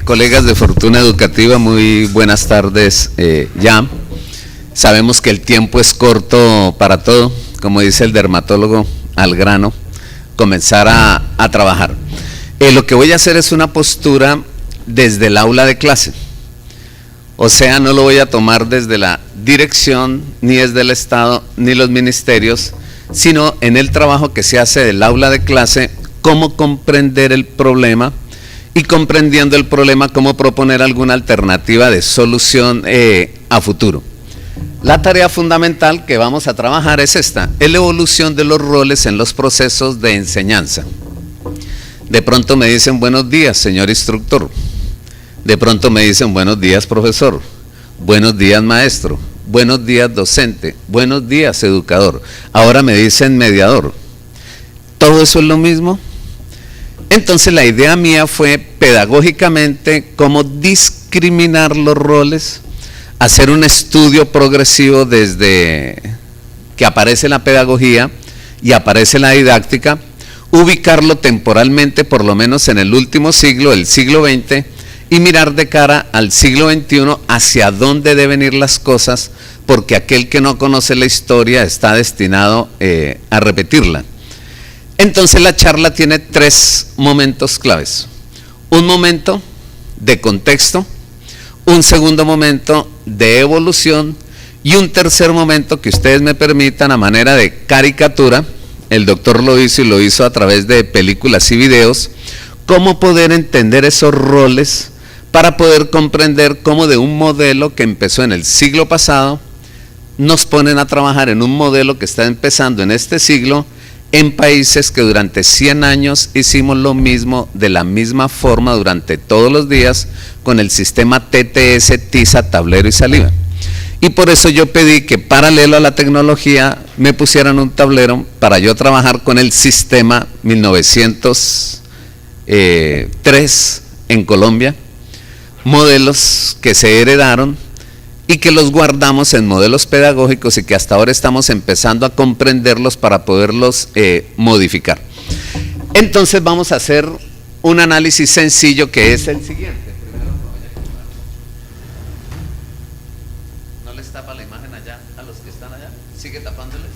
Colegas de Fortuna Educativa, muy buenas tardes ya. Sabemos que el tiempo es corto para todo, como dice el dermatólogo, al grano, comenzar a trabajar. Lo que voy a hacer es una postura desde el aula de clase. O sea, no lo voy a tomar desde la dirección, ni desde el Estado, ni los ministerios, sino en el trabajo que se hace del aula de clase, cómo comprender el problema y comprendiendo el problema, cómo proponer alguna alternativa de solución a futuro. La tarea fundamental que vamos a trabajar es esta, es la evolución de los roles en los procesos de enseñanza. De pronto me dicen buenos días, señor instructor. De pronto me dicen buenos días, profesor. Buenos días, maestro. Buenos días, docente. Buenos días, educador. Ahora me dicen mediador. ¿Todo eso es lo mismo? Entonces la idea mía fue pedagógicamente cómo discriminar los roles, hacer un estudio progresivo desde que aparece la pedagogía y aparece la didáctica, ubicarlo temporalmente por lo menos en el último siglo, el siglo XX, y mirar de cara al siglo XXI hacia dónde deben ir las cosas, porque aquel que no conoce la historia está destinado a repetirla. Entonces la charla tiene tres momentos claves. Un momento de contexto, un segundo momento de evolución y un tercer momento que ustedes me permitan a manera de caricatura. El doctor lo hizo y lo hizo a través de películas y videos, cómo poder entender esos roles para poder comprender cómo de un modelo que empezó en el siglo pasado, nos ponen a trabajar en un modelo que está empezando en este siglo, en países que durante 100 años hicimos lo mismo, de la misma forma durante todos los días, con el sistema TTS, tiza, tablero y saliva. Y por eso yo pedí que paralelo a la tecnología me pusieran un tablero para yo trabajar con el sistema 1903 en Colombia, modelos que se heredaron y que los guardamos en modelos pedagógicos y que hasta ahora estamos empezando a comprenderlos para poderlos modificar. Entonces vamos a hacer un análisis sencillo que es el siguiente. Primero ¿no les tapa la imagen allá a los que están allá? ¿Sigue tapándoles?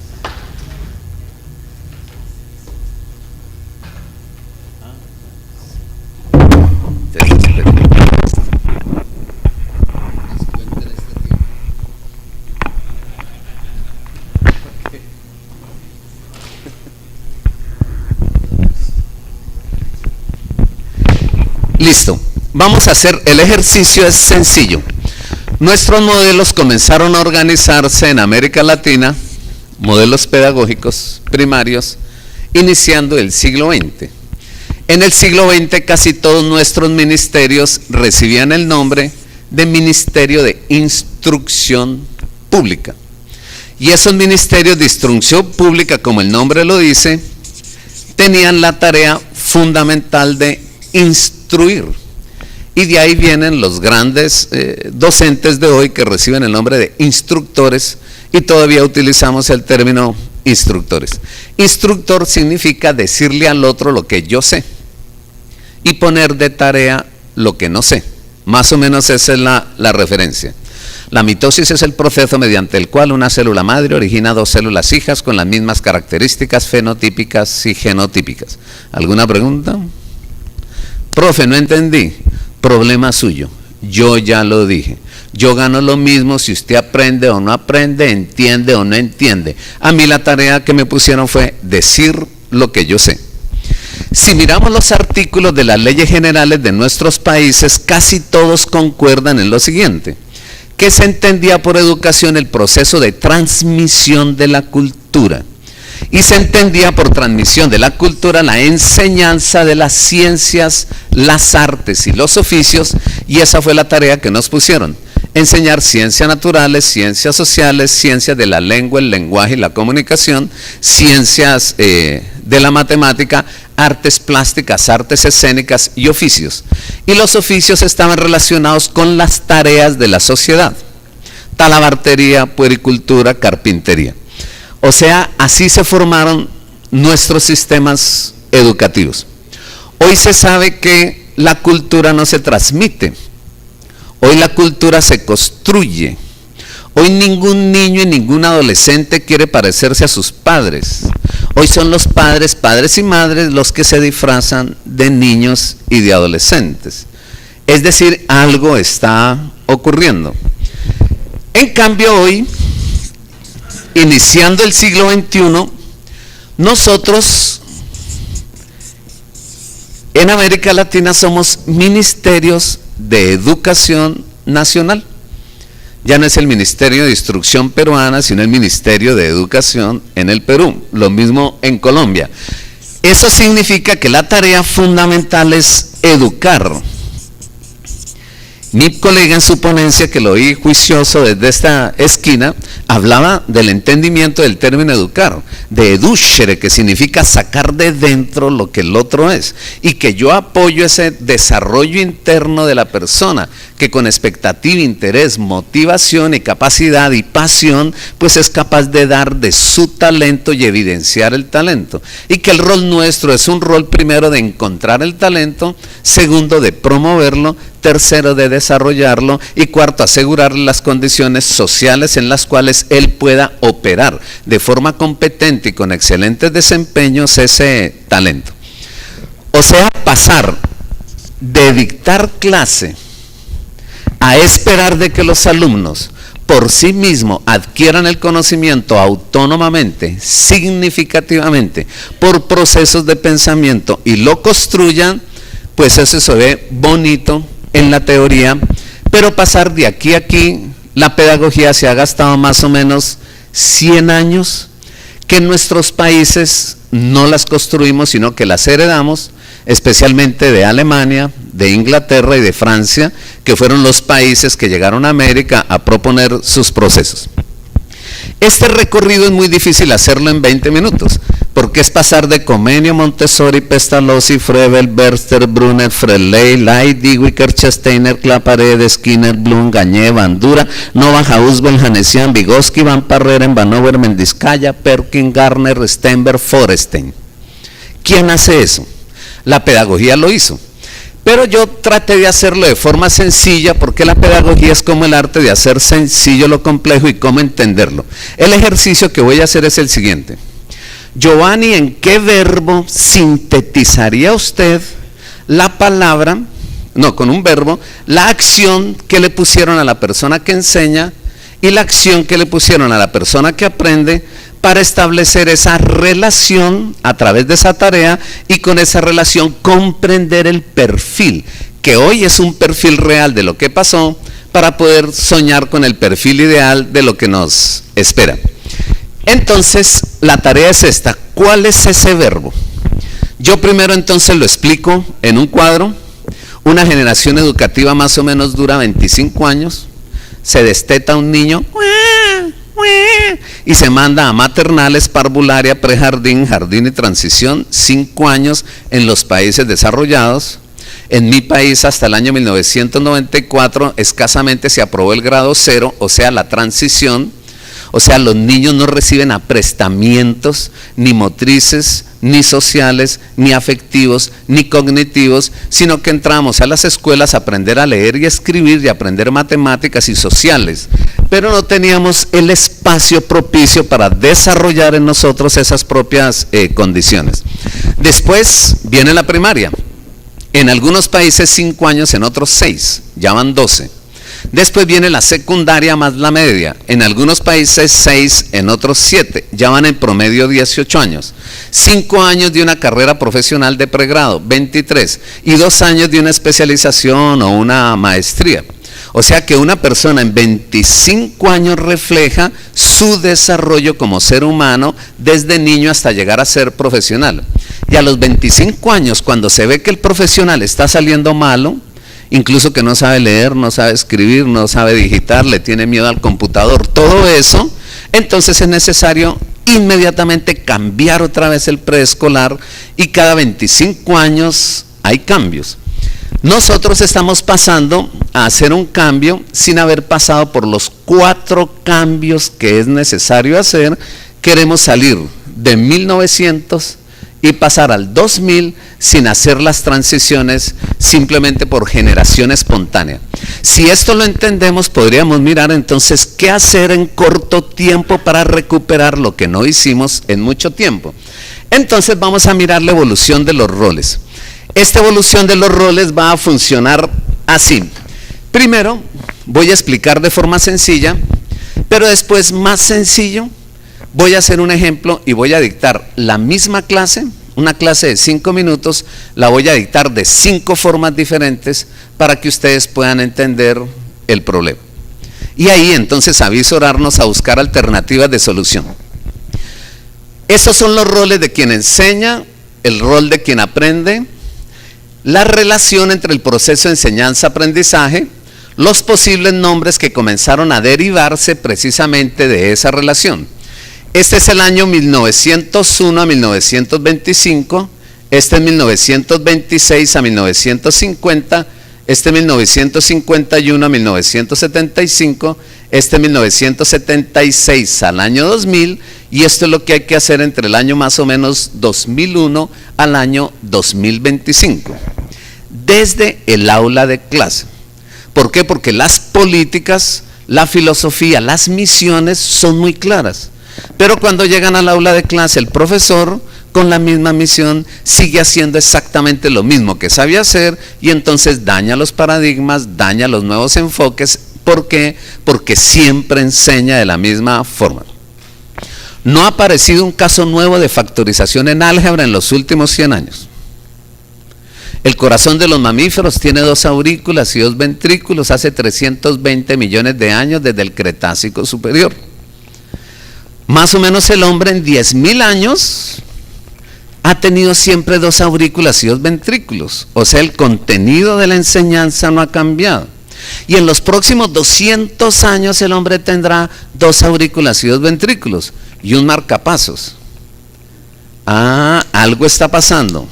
Listo, vamos a hacer, el ejercicio es sencillo. Nuestros modelos comenzaron a organizarse en América Latina, modelos pedagógicos primarios, iniciando el siglo XX. En el siglo XX casi todos nuestros ministerios recibían el nombre de Ministerio de Instrucción Pública. Y esos ministerios de instrucción pública, como el nombre lo dice, tenían la tarea fundamental de instruir. Y de ahí vienen los grandes docentes de hoy que reciben el nombre de instructores y todavía utilizamos el término instructores. Instructor significa decirle al otro lo que yo sé y poner de tarea lo que no sé. Más o menos esa es la referencia. La mitosis es el proceso mediante el cual una célula madre origina dos células hijas con las mismas características fenotípicas y genotípicas. ¿Alguna pregunta? Profe, no entendí. Problema suyo. Yo ya lo dije. Yo gano lo mismo si usted aprende o no aprende, entiende o no entiende. A mí la tarea que me pusieron fue decir lo que yo sé. Si miramos los artículos de las leyes generales de nuestros países, casi todos concuerdan en lo siguiente: que se entendía por educación el proceso de transmisión de la cultura. Y se entendía por transmisión de la cultura la enseñanza de las ciencias, las artes y los oficios, y esa fue la tarea que nos pusieron. Enseñar ciencias naturales, ciencias sociales, ciencias de la lengua, el lenguaje y la comunicación, ciencias de la matemática, artes plásticas, artes escénicas y oficios. Y los oficios estaban relacionados con las tareas de la sociedad: talabartería, puericultura, carpintería. O sea, así se formaron nuestros sistemas educativos. Hoy se sabe que la cultura no se transmite, hoy la cultura se construye. Hoy ningún niño y ningún adolescente quiere parecerse a sus padres. Hoy son los padres y madres los que se disfrazan de niños y de adolescentes. Es decir, algo está ocurriendo. En cambio hoy, iniciando el siglo XXI, nosotros en América Latina somos ministerios de educación nacional. Ya no es el Ministerio de Instrucción peruana, sino el Ministerio de Educación en el Perú. Lo mismo en Colombia. Eso significa que la tarea fundamental es educar. Mi colega en su ponencia, que lo oí juicioso desde esta esquina, hablaba del entendimiento del término educar, de educere, que significa sacar de dentro lo que el otro es, y que yo apoyo ese desarrollo interno de la persona, que con expectativa, interés, motivación y capacidad y pasión, pues es capaz de dar de su talento y evidenciar el talento, y que el rol nuestro es un rol primero de encontrar el talento, segundo de promoverlo, tercero de desarrollarlo y cuarto asegurarle las condiciones sociales en las cuales él pueda operar de forma competente y con excelentes desempeños ese talento. O sea, pasar de dictar clase a esperar de que los alumnos por sí mismos adquieran el conocimiento autónomamente, significativamente, por procesos de pensamiento y lo construyan, pues eso se ve bonito en la teoría, pero pasar de aquí a aquí, la pedagogía se ha gastado más o menos 100 años, que en nuestros países no las construimos, sino que las heredamos, especialmente de Alemania, de Inglaterra y de Francia, que fueron los países que llegaron a América a proponer sus procesos. Este recorrido es muy difícil hacerlo en 20 minutos, porque es pasar de Comenio, Montessori, Pestalozzi, Froebel, Berster, Brunner, Freley, Light, Dewey, Steiner, Claparede, Skinner, Bloom, Gagné, Bandura, Nova, Hausbel, Hanesian, Vygotsky, Van Parreren, Vanover, Mendizkaya, Perkin, Garner, Stenberg, Forestein. ¿Quién hace eso? La pedagogía lo hizo. Pero yo traté de hacerlo de forma sencilla, porque la pedagogía es como el arte de hacer sencillo lo complejo y cómo entenderlo. El ejercicio que voy a hacer es el siguiente. Giovanni, ¿en qué verbo sintetizaría usted la palabra, no, con un verbo, la acción que le pusieron a la persona que enseña y la acción que le pusieron a la persona que aprende, para establecer esa relación a través de esa tarea y con esa relación comprender el perfil, que hoy es un perfil real de lo que pasó, para poder soñar con el perfil ideal de lo que nos espera? Entonces, la tarea es esta. ¿Cuál es ese verbo? Yo primero entonces lo explico en un cuadro. Una generación educativa más o menos dura 25 años. Se desteta un niño y se manda a maternales, parvularia, prejardín, jardín y transición, 5 años en los países desarrollados. En mi país hasta el año 1994 escasamente se aprobó el grado 0, o sea, la transición. O sea, los niños no reciben aprestamientos ni motrices, ni sociales, ni afectivos, ni cognitivos, sino que entramos a las escuelas a aprender a leer y escribir y aprender matemáticas y sociales. Pero no teníamos el espacio propicio para desarrollar en nosotros esas propias condiciones. Después viene la primaria. En algunos países 5 años, en otros 6, ya van 12. Después viene la secundaria más la media, en algunos países 6, en otros 7, ya van en promedio 18 años, 5 años de una carrera profesional de pregrado, 23, y 2 años de una especialización o una maestría. O sea que una persona en 25 años refleja su desarrollo como ser humano desde niño hasta llegar a ser profesional. Y a los 25 años, cuando se ve que el profesional está saliendo malo, incluso que no sabe leer, no sabe escribir, no sabe digitar, le tiene miedo al computador, todo eso, entonces es necesario inmediatamente cambiar otra vez el preescolar, y cada 25 años hay cambios. Nosotros estamos pasando a hacer un cambio sin haber pasado por los 4 cambios que es necesario hacer. Queremos salir de 1900 y pasar al 2000 sin hacer las transiciones simplemente por generación espontánea. Si esto lo entendemos, podríamos mirar entonces qué hacer en corto tiempo para recuperar lo que no hicimos en mucho tiempo. Entonces vamos a mirar la evolución de los roles. Esta evolución de los roles va a funcionar así. Primero voy a explicar de forma sencilla, pero después más sencillo. Voy a hacer un ejemplo y voy a dictar la misma clase, una clase de 5 minutos, la voy a dictar de 5 formas diferentes para que ustedes puedan entender el problema. Y ahí entonces avisorarnos a buscar alternativas de solución. Esos son los roles de quien enseña, el rol de quien aprende, la relación entre el proceso de enseñanza-aprendizaje, los posibles nombres que comenzaron a derivarse precisamente de esa relación. Este es el año 1901 a 1925, este es 1926 a 1950, este es 1951 a 1975, este es 1976 al año 2000, y esto es lo que hay que hacer entre el año más o menos 2001 al año 2025, desde el aula de clase. ¿Por qué? Porque las políticas, la filosofía, las misiones son muy claras. Pero cuando llegan al aula de clase, el profesor, con la misma misión, sigue haciendo exactamente lo mismo que sabía hacer, y entonces daña los paradigmas, daña los nuevos enfoques. ¿Por qué? Porque siempre enseña de la misma forma. No ha aparecido un caso nuevo de factorización en álgebra en los últimos 100 años. El corazón de los mamíferos tiene 2 aurículas y 2 ventrículos hace 320 millones de años desde el Cretácico superior. Más o menos el hombre en 10.000 años ha tenido siempre 2 aurículas y 2 ventrículos. O sea, el contenido de la enseñanza no ha cambiado. Y en los próximos 200 años el hombre tendrá 2 aurículas y 2 ventrículos y un marcapasos. Algo está pasando.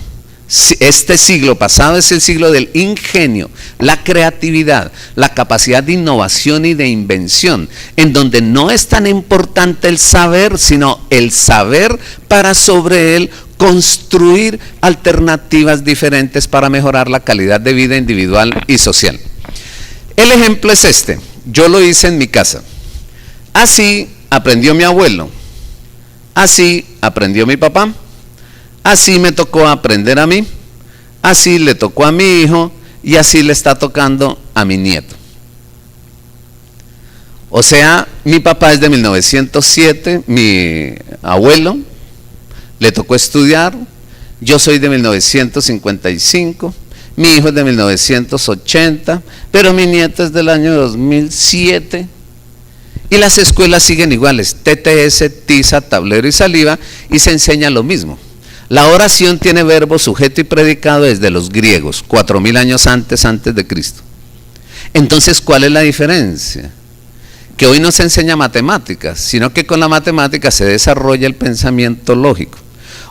Este siglo pasado es el siglo del ingenio, la creatividad, la capacidad de innovación y de invención, en donde no es tan importante el saber, sino el saber para sobre él construir alternativas diferentes para mejorar la calidad de vida individual y social. El ejemplo es este. Yo lo hice en mi casa. Así aprendió mi abuelo, así aprendió mi papá, así me tocó aprender a mí, así le tocó a mi hijo y así le está tocando a mi nieto. O sea, mi papá es de 1907, mi abuelo le tocó estudiar, yo soy de 1955, mi hijo es de 1980, pero mi nieto es del año 2007. Y las escuelas siguen iguales, TTS, tiza, tablero y saliva, y se enseña lo mismo. La oración tiene verbo, sujeto y predicado desde los griegos, 4000 años antes de Cristo. Entonces, ¿cuál es la diferencia? Que hoy no se enseña matemáticas, sino que con la matemática se desarrolla el pensamiento lógico.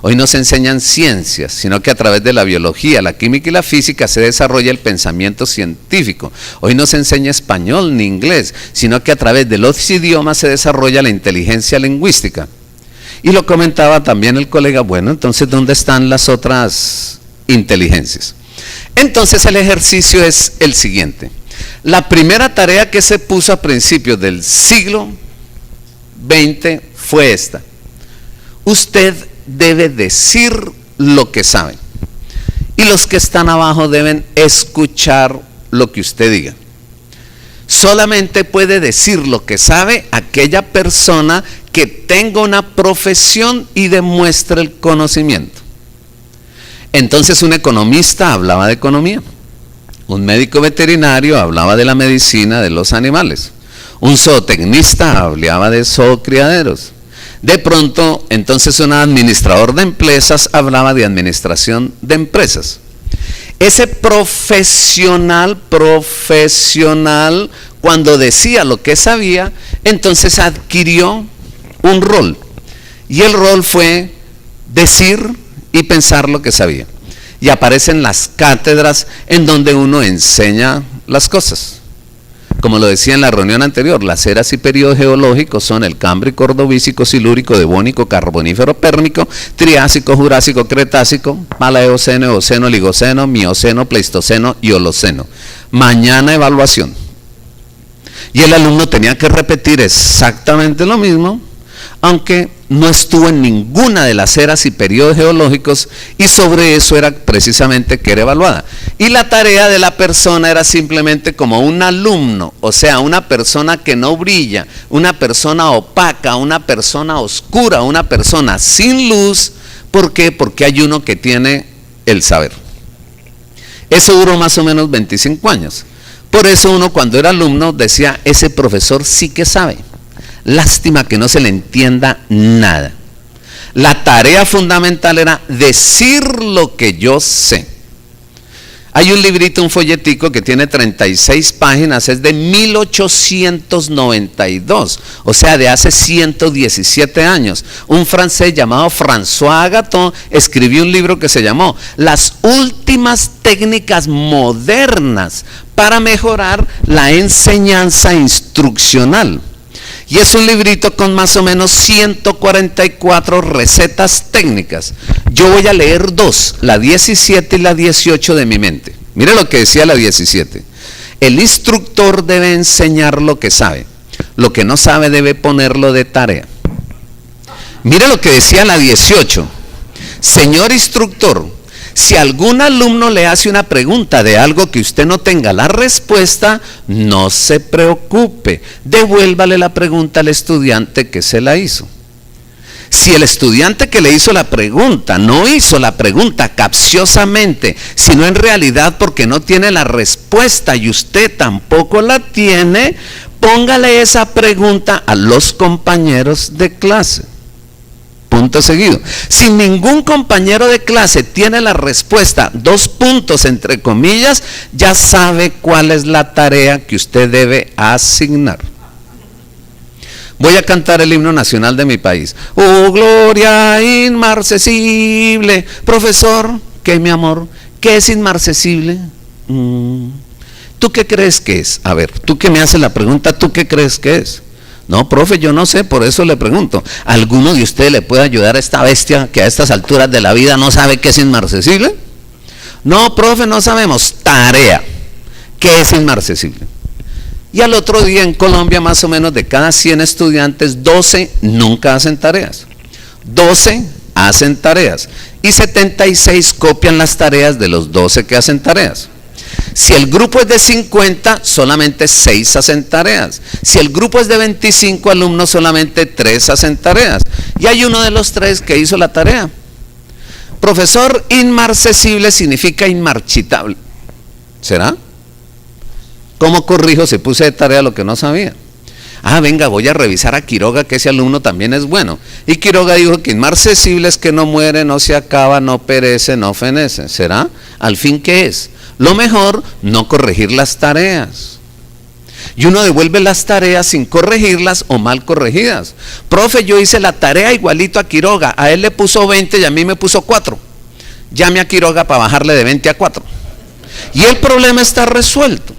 Hoy no se enseñan ciencias, sino que a través de la biología, la química y la física se desarrolla el pensamiento científico. Hoy no se enseña español ni inglés, sino que a través de los idiomas se desarrolla la inteligencia lingüística. Y lo comentaba también el colega, bueno, entonces ¿dónde están las otras inteligencias? Entonces el ejercicio es el siguiente. La primera tarea que se puso a principios del siglo XX fue esta. Usted debe decir lo que sabe. Y los que están abajo deben escuchar lo que usted diga. Solamente puede decir lo que sabe aquella persona que tenga una profesión y demuestre el conocimiento. Entonces un economista hablaba de economía, un médico veterinario hablaba de la medicina de los animales, un zootecnista hablaba de zoocriaderos. De pronto, entonces un administrador de empresas hablaba de administración de empresas. Ese profesional, cuando decía lo que sabía, entonces adquirió un rol. Y el rol fue decir y pensar lo que sabía. Y aparecen las cátedras en donde uno enseña las cosas. como lo decía en la reunión anterior, las eras y periodos geológicos son el Cámbrico, Ordovícico, Silúrico, Devónico, Carbonífero, Pérmico, Triásico, Jurásico, Cretácico, Paleoceno, Eoceno, Oligoceno, Mioceno, Pleistoceno y Holoceno. Mañana evaluación. Y el alumno tenía que repetir exactamente lo mismo, aunque no estuvo en ninguna de las eras y periodos geológicos, y sobre eso era precisamente que era evaluada. Y la tarea de la persona era simplemente como un alumno, o sea, una persona que no brilla, una persona opaca, una persona oscura, una persona sin luz. ¿Por qué? Porque hay uno que tiene el saber. Eso duró más o menos 25 años. Por eso uno cuando era alumno decía, ese profesor sí que sabe. Lástima que no se le entienda nada. La tarea fundamental era decir lo que yo sé. Hay un librito, un folletico que tiene 36 páginas, es de 1892, o sea, de hace 117 años. Un francés llamado François Agathon escribió un libro que se llamó Las últimas técnicas modernas para mejorar la enseñanza instruccional. Y es un librito con más o menos 144 recetas técnicas. Yo voy a leer dos, la 17 y la 18 de mi mente. Mire lo que decía la 17. El instructor debe enseñar lo que sabe. Lo que no sabe debe ponerlo de tarea. Mire lo que decía la 18. Señor instructor, si algún alumno le hace una pregunta de algo que usted no tenga la respuesta, no se preocupe, devuélvale la pregunta al estudiante que se la hizo. Si el estudiante que le hizo la pregunta no hizo la pregunta capciosamente, sino en realidad porque no tiene la respuesta y usted tampoco la tiene, póngale esa pregunta a los compañeros de clase. Punto seguido. Si ningún compañero de clase tiene la respuesta, 2 puntos entre comillas, ya sabe cuál es la tarea que usted debe asignar. Voy a cantar el himno nacional de mi país. Oh, gloria inmarcesible. Profesor, ¿qué, mi amor? ¿Qué es inmarcesible? ¿Tú qué crees que es? A ver, tú que me haces la pregunta, ¿tú qué crees que es? No, profe, yo no sé, por eso le pregunto. ¿Alguno de ustedes le puede ayudar a esta bestia que a estas alturas de la vida no sabe qué es inmarcesible? No, profe, no sabemos. Tarea. ¿Qué es inmarcesible? Y al otro día en Colombia, más o menos de cada 100 estudiantes, 12 nunca hacen tareas. 12 hacen tareas. Y 76 copian las tareas de los 12 que hacen tareas. Si el grupo es de 50, solamente 6 hacen tareas. Si el grupo es de 25 alumnos, solamente 3 hacen tareas. Y hay uno de los 3 que hizo la tarea. Profesor, inmarcesible significa inmarchitable. ¿Será? ¿Cómo corrijo si puse de tarea lo que no sabía? Ah, venga, voy a revisar a Quiroga, que ese alumno también es bueno. Y Quiroga dijo que inmarcesible es que no muere, no se acaba, no perece, no fenece. ¿Será? ¿Al fin qué es? Lo mejor, no corregir las tareas. Y uno devuelve las tareas sin corregirlas o mal corregidas. Profe, yo hice la tarea igualito a Quiroga. A él le puso 20 y a mí me puso 4. Llame a Quiroga para bajarle de 20 a 4. Y el problema está resuelto.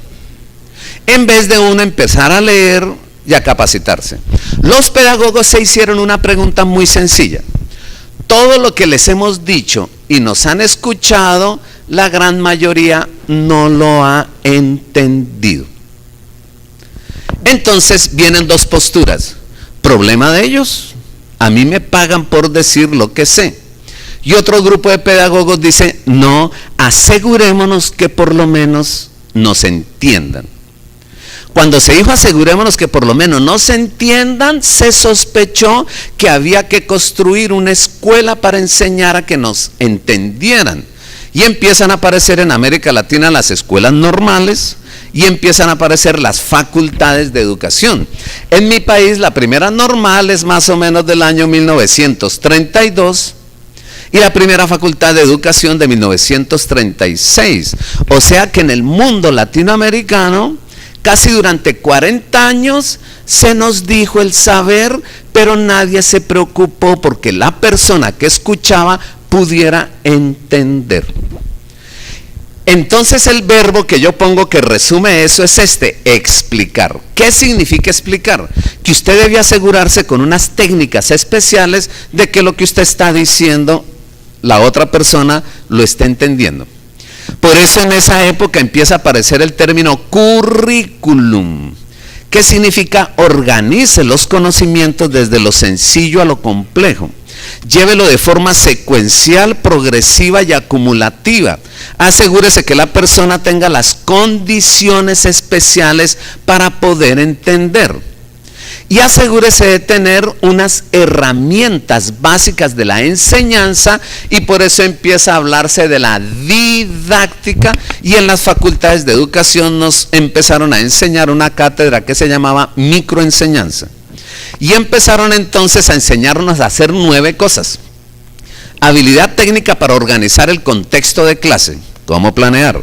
En vez de uno empezar a leer y a capacitarse. Los pedagogos se hicieron una pregunta muy sencilla. Todo lo que les hemos dicho y nos han escuchado, la gran mayoría no lo ha entendido. Entonces vienen 2 posturas. Problema de ellos. A mí me pagan por decir lo que sé. Y otro grupo de pedagogos dice, no, asegurémonos que por lo menos nos entiendan. Cuando se dijo asegurémonos que por lo menos no se entiendan, se sospechó que había que construir una escuela para enseñar a que nos entendieran. Y empiezan a aparecer en América Latina las escuelas normales y empiezan a aparecer las facultades de educación. En mi país la primera normal es más o menos del año 1932 y la primera facultad de educación de 1936. O sea que en el mundo latinoamericano casi durante 40 años se nos dijo el saber, pero nadie se preocupó porque la persona que escuchaba pudiera entender. Entonces el verbo que yo pongo que resume eso es explicar. ¿Qué significa explicar? Que usted debe asegurarse con unas técnicas especiales de que lo que usted está diciendo, la otra persona lo está entendiendo. Por eso en esa época empieza a aparecer el término currículum, que significa organice los conocimientos desde lo sencillo a lo complejo. Llévelo de forma secuencial, progresiva y acumulativa. Asegúrese que la persona tenga las condiciones especiales para poder entender. Y asegúrese de tener unas herramientas básicas de la enseñanza, y por eso empieza a hablarse de la didáctica, y en las facultades de educación nos empezaron a enseñar una cátedra que se llamaba microenseñanza. Y empezaron entonces a enseñarnos a hacer 9 cosas. Habilidad técnica para organizar el contexto de clase, cómo planear.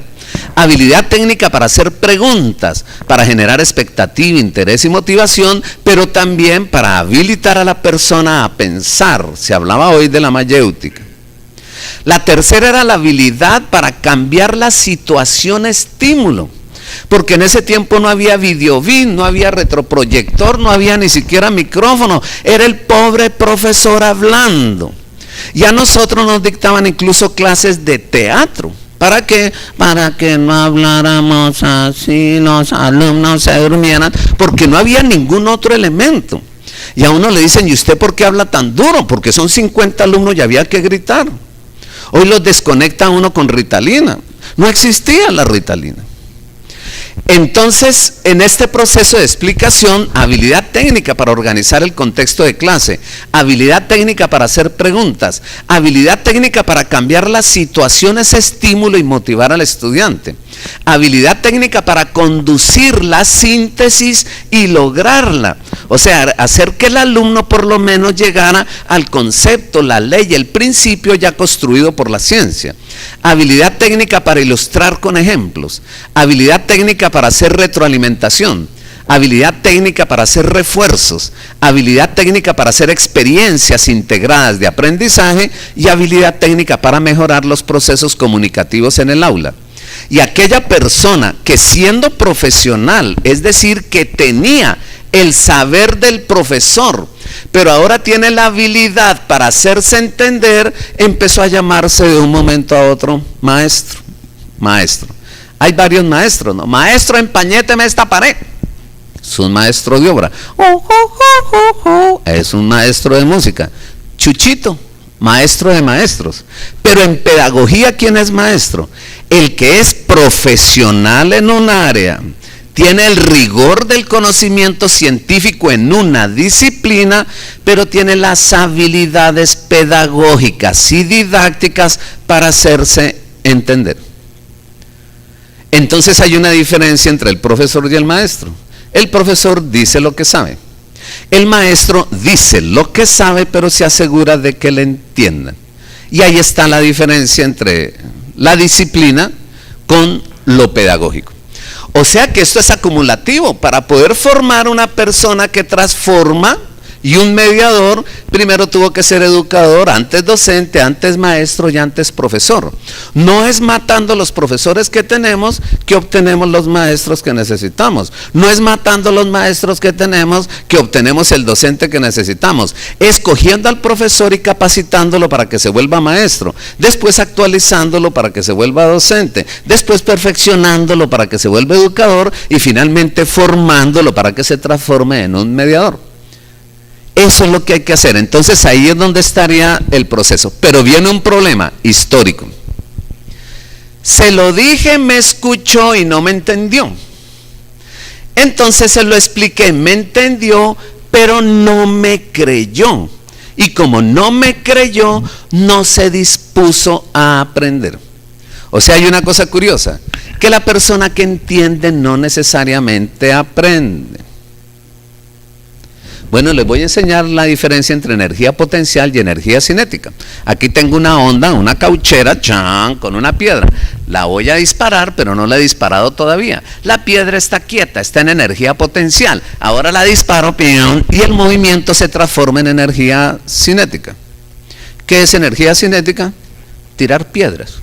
Habilidad técnica para hacer preguntas, para generar expectativa, interés y motivación, pero también para habilitar a la persona a pensar. Se hablaba hoy de la mayéutica. La tercera era la habilidad para cambiar la situación estímulo. Porque en ese tiempo no había videobeam, no había retroproyector, no había ni siquiera micrófono. Era el pobre profesor hablando. Y a nosotros nos dictaban incluso clases de teatro. ¿Para qué? Para que no habláramos así, los alumnos se durmieran, porque no había ningún otro elemento. Y a uno le dicen, ¿y usted por qué habla tan duro? Porque son 50 alumnos y había que gritar. Hoy los desconecta a uno con Ritalina. No existía la Ritalina. Entonces, en este proceso de explicación, habilidad técnica para organizar el contexto de clase, habilidad técnica para hacer preguntas, habilidad técnica para cambiar las situaciones estímulo y motivar al estudiante, habilidad técnica para conducir la síntesis y lograrla, o sea, hacer que el alumno por lo menos llegara al concepto, la ley, el principio ya construido por la ciencia. Habilidad técnica para ilustrar con ejemplos, habilidad técnica para hacer retroalimentación, habilidad técnica para hacer refuerzos, habilidad técnica para hacer experiencias integradas de aprendizaje y habilidad técnica para mejorar los procesos comunicativos en el aula. Y aquella persona que siendo profesional, es decir, que tenía el saber del profesor, pero ahora tiene la habilidad para hacerse entender, empezó a llamarse de un momento a otro maestro. Maestro. Hay varios maestros, ¿no? Maestro, empañéteme esta pared. Es un maestro de obra. Es un maestro de música. Chuchito, maestro de maestros. Pero en pedagogía, ¿quién es maestro? El que es profesional en un área, tiene el rigor del conocimiento científico en una disciplina, pero tiene las habilidades pedagógicas y didácticas para hacerse entender. Entonces hay una diferencia entre el profesor y el maestro. El profesor dice lo que sabe. El maestro dice lo que sabe, pero se asegura de que le entiendan. Y ahí está la diferencia entre la disciplina con lo pedagógico. O sea que esto es acumulativo. Para poder formar una persona que transforma y un mediador, primero tuvo que ser educador, antes docente, antes maestro y antes profesor. No es matando los profesores que tenemos que obtenemos los maestros que necesitamos. No es matando los maestros que tenemos que obtenemos el docente que necesitamos. Escogiendo al profesor y capacitándolo para que se vuelva maestro. Después actualizándolo para que se vuelva docente. Después perfeccionándolo para que se vuelva educador y finalmente formándolo para que se transforme en un mediador. Eso es lo que hay que hacer. Entonces ahí es donde estaría el proceso. Pero viene un problema histórico. Se lo dije, me escuchó y no me entendió. Entonces se lo expliqué, me entendió, pero no me creyó. Y como no me creyó, no se dispuso a aprender. O sea, hay una cosa curiosa, que la persona que entiende no necesariamente aprende. Bueno, les voy a enseñar la diferencia entre energía potencial y energía cinética. Aquí tengo una onda, una cauchera, ¡chan!, con una piedra. La voy a disparar, pero no la he disparado todavía. La piedra está quieta, está en energía potencial. Ahora la disparo, ¡pium!, y el movimiento se transforma en energía cinética. ¿Qué es energía cinética? Tirar piedras.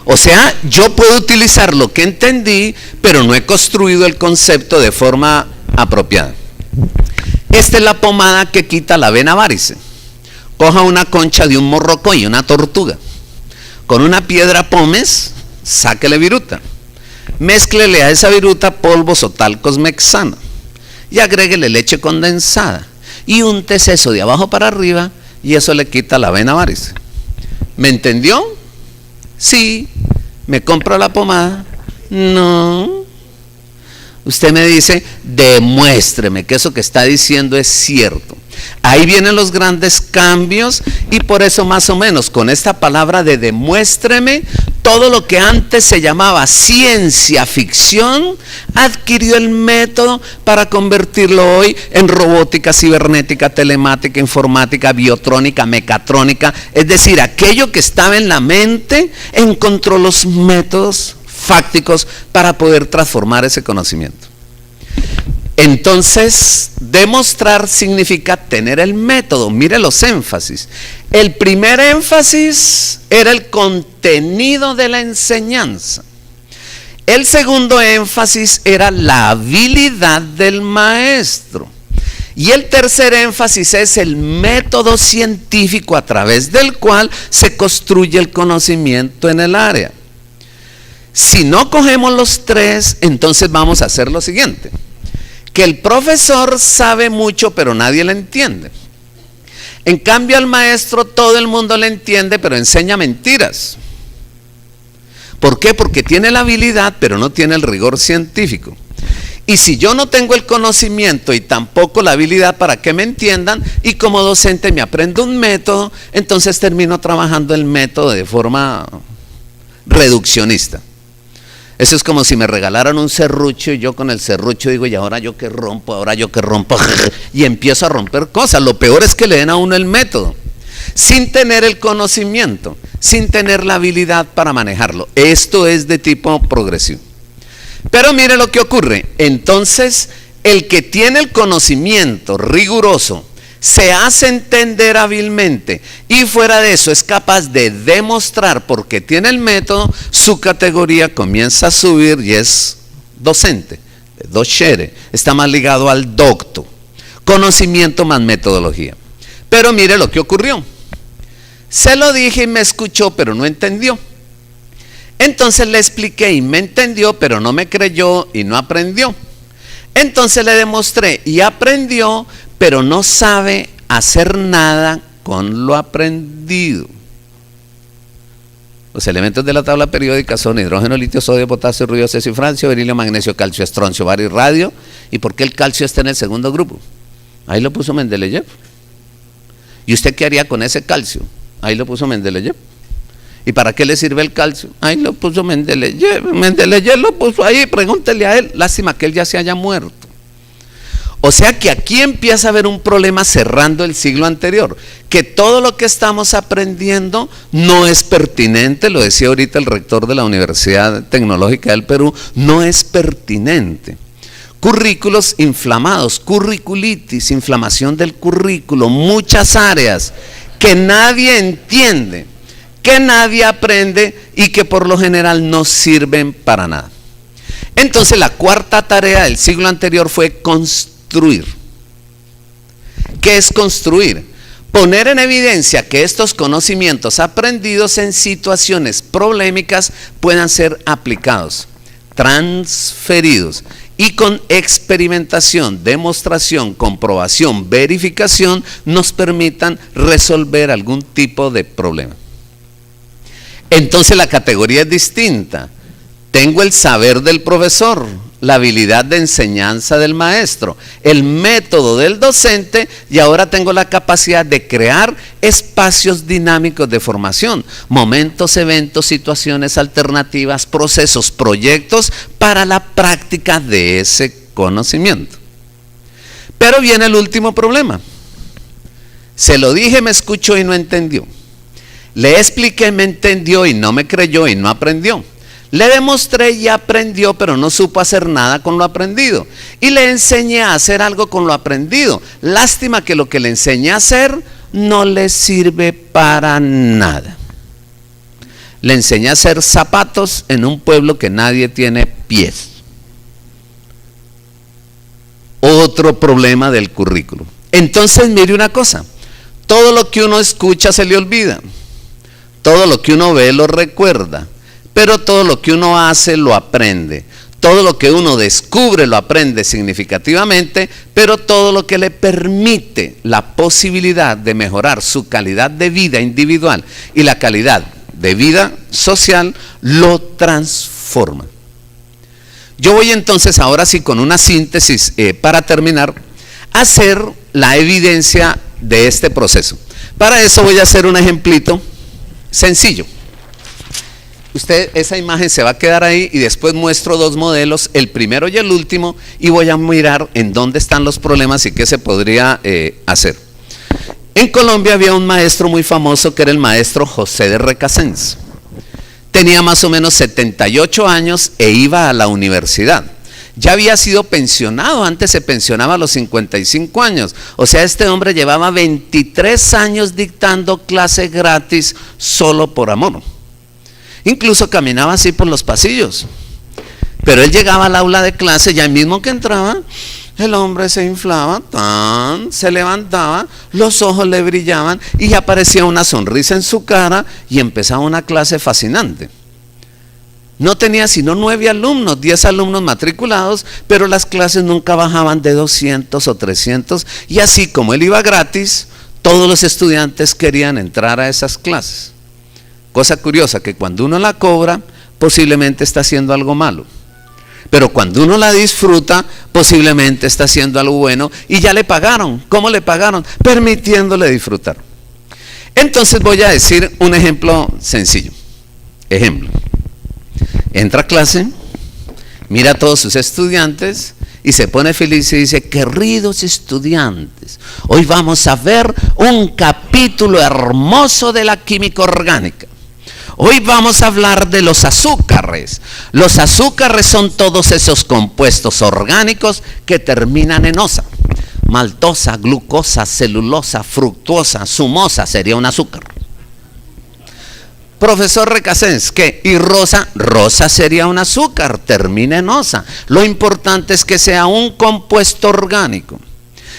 O sea, yo puedo utilizar lo que entendí, pero no he construido el concepto de forma apropiada. Esta es la pomada que quita la vena varice. Coja una concha de un morroco y una tortuga. Con una piedra pómez, sáquele viruta. Mézclele a esa viruta polvos o talcos mexana. Y agréguele leche condensada. Y úntese eso de abajo para arriba y eso le quita la vena varice. ¿Me entendió? Sí. ¿Me compro la pomada? No. Usted me dice, demuéstreme que eso que está diciendo es cierto. Ahí vienen los grandes cambios y por eso más o menos con esta palabra de demuéstreme, todo lo que antes se llamaba ciencia ficción adquirió el método para convertirlo hoy en robótica, cibernética, telemática, informática, biotrónica, mecatrónica. Es decir, aquello que estaba en la mente encontró los métodos fácticos para poder transformar ese conocimiento. Entonces, demostrar significa tener el método. Mire los énfasis. El primer énfasis era el contenido de la enseñanza. El segundo énfasis era la habilidad del maestro. Y el tercer énfasis es el método científico a través del cual se construye el conocimiento en el área. Si no cogemos los tres, entonces vamos a hacer lo siguiente. Que el profesor sabe mucho, pero nadie le entiende. En cambio, al maestro todo el mundo le entiende, pero enseña mentiras. ¿Por qué? Porque tiene la habilidad, pero no tiene el rigor científico. Y si yo no tengo el conocimiento y tampoco la habilidad para que me entiendan, y como docente me aprendo un método, entonces termino trabajando el método de forma reduccionista. Eso es como si me regalaran un serrucho y yo con el serrucho digo, y ahora yo que rompo, y empiezo a romper cosas. Lo peor es que le den a uno el método, sin tener el conocimiento, sin tener la habilidad para manejarlo. Esto es de tipo progresivo. Pero mire lo que ocurre. Entonces, el que tiene el conocimiento riguroso, se hace entender hábilmente y fuera de eso es capaz de demostrar porque tiene el método, su categoría comienza a subir y es docente, docere, está más ligado al docto, conocimiento más metodología. Pero mire lo que ocurrió, se lo dije y me escuchó pero no entendió. Entonces le expliqué y me entendió pero no me creyó y no aprendió. Entonces le demostré y aprendió, pero no sabe hacer nada con lo aprendido. Los elementos de la tabla periódica son hidrógeno, litio, sodio, potasio, ruido, cesio y francio, berilio, magnesio, calcio, estroncio, bario y radio. ¿Y por qué el calcio está en el segundo grupo? Ahí lo puso Mendeleev. ¿Y usted qué haría con ese calcio? Ahí lo puso Mendeleev. ¿Y para qué le sirve el calcio? Ahí lo puso Mendeleev. Mendeleev lo puso ahí, pregúntele a él. Lástima que él ya se haya muerto. O sea que aquí empieza a haber un problema cerrando el siglo anterior, que todo lo que estamos aprendiendo no es pertinente, lo decía ahorita el rector de la Universidad Tecnológica del Perú, no es pertinente. Currículos inflamados, curriculitis, inflamación del currículo, muchas áreas que nadie entiende, que nadie aprende y que por lo general no sirven para nada. Entonces la cuarta tarea del siglo anterior fue construir. ¿Qué es construir? Poner en evidencia que estos conocimientos aprendidos en situaciones problemáticas puedan ser aplicados, transferidos y con experimentación, demostración, comprobación, verificación nos permitan resolver algún tipo de problema. Entonces la categoría es distinta. Tengo el saber del profesor, la habilidad de enseñanza del maestro, el método del docente y ahora tengo la capacidad de crear espacios dinámicos de formación, momentos, eventos, situaciones alternativas, procesos, proyectos para la práctica de ese conocimiento. Pero viene el último problema. Se lo dije, me escuchó y no entendió. Le expliqué, me entendió y no me creyó y no aprendió. Le demostré y aprendió, pero no supo hacer nada con lo aprendido. Y le enseñé a hacer algo con lo aprendido. Lástima que lo que le enseñé a hacer no le sirve para nada. le enseñé a hacer zapatos en un pueblo que nadie tiene pies. Otro problema del currículo. Entonces mire una cosa, todo lo que uno escucha se le olvida, todo lo que uno ve lo recuerda, pero todo lo que uno hace lo aprende. Todo lo que uno descubre lo aprende significativamente, pero todo lo que le permite la posibilidad de mejorar su calidad de vida individual y la calidad de vida social lo transforma. Yo voy entonces ahora sí con una síntesis para terminar a hacer la evidencia de este proceso. Para eso voy a hacer un ejemplito sencillo. Usted, esa imagen se va a quedar ahí y después muestro dos modelos, el primero y el último, y voy a mirar en dónde están los problemas y qué se podría hacer. En Colombia había un maestro muy famoso que era el maestro José de Recasens. Tenía más o menos 78 años e iba a la universidad. Ya había sido pensionado, antes se pensionaba a los 55 años. O sea, este hombre llevaba 23 años dictando clase gratis solo por amor. Incluso caminaba así por los pasillos. Pero él llegaba al aula de clase y al mismo que entraba, el hombre se inflaba, se levantaba, los ojos le brillaban y aparecía una sonrisa en su cara y empezaba una clase fascinante. No tenía sino 9 alumnos, 10 alumnos matriculados, pero las clases nunca bajaban de 200 o 300 y así como él iba gratis, todos los estudiantes querían entrar a esas clases. Cosa curiosa que cuando uno la cobra, posiblemente está haciendo algo malo. Pero cuando uno la disfruta, posiblemente está haciendo algo bueno y ya le pagaron. ¿Cómo le pagaron? Permitiéndole disfrutar. Entonces voy a decir un ejemplo sencillo. Ejemplo. Entra a clase, mira a todos sus estudiantes y se pone feliz y dice: queridos estudiantes, hoy vamos a ver un capítulo hermoso de la química orgánica. Hoy vamos a hablar de los azúcares. Los azúcares son todos esos compuestos orgánicos que terminan en osa. Maltosa, glucosa, celulosa, fructuosa, sumosa sería un azúcar. Profesor Recasens, ¿qué? Y rosa, rosa sería un azúcar, termina en osa. Lo importante es que sea un compuesto orgánico.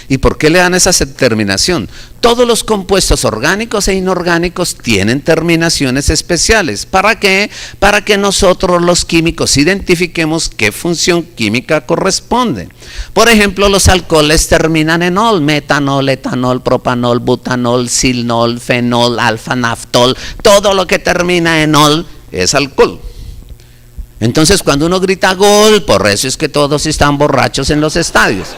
¿Y por qué le dan esa terminación? Todos los compuestos orgánicos e inorgánicos tienen terminaciones especiales. ¿Para qué? Para que nosotros los químicos identifiquemos qué función química corresponde. Por ejemplo, los alcoholes terminan en ol: metanol, etanol, propanol, butanol, silnol, fenol, alfa-naftol. Todo lo que termina en ol es alcohol. Entonces, cuando uno grita gol, por eso es que todos están borrachos en los estadios.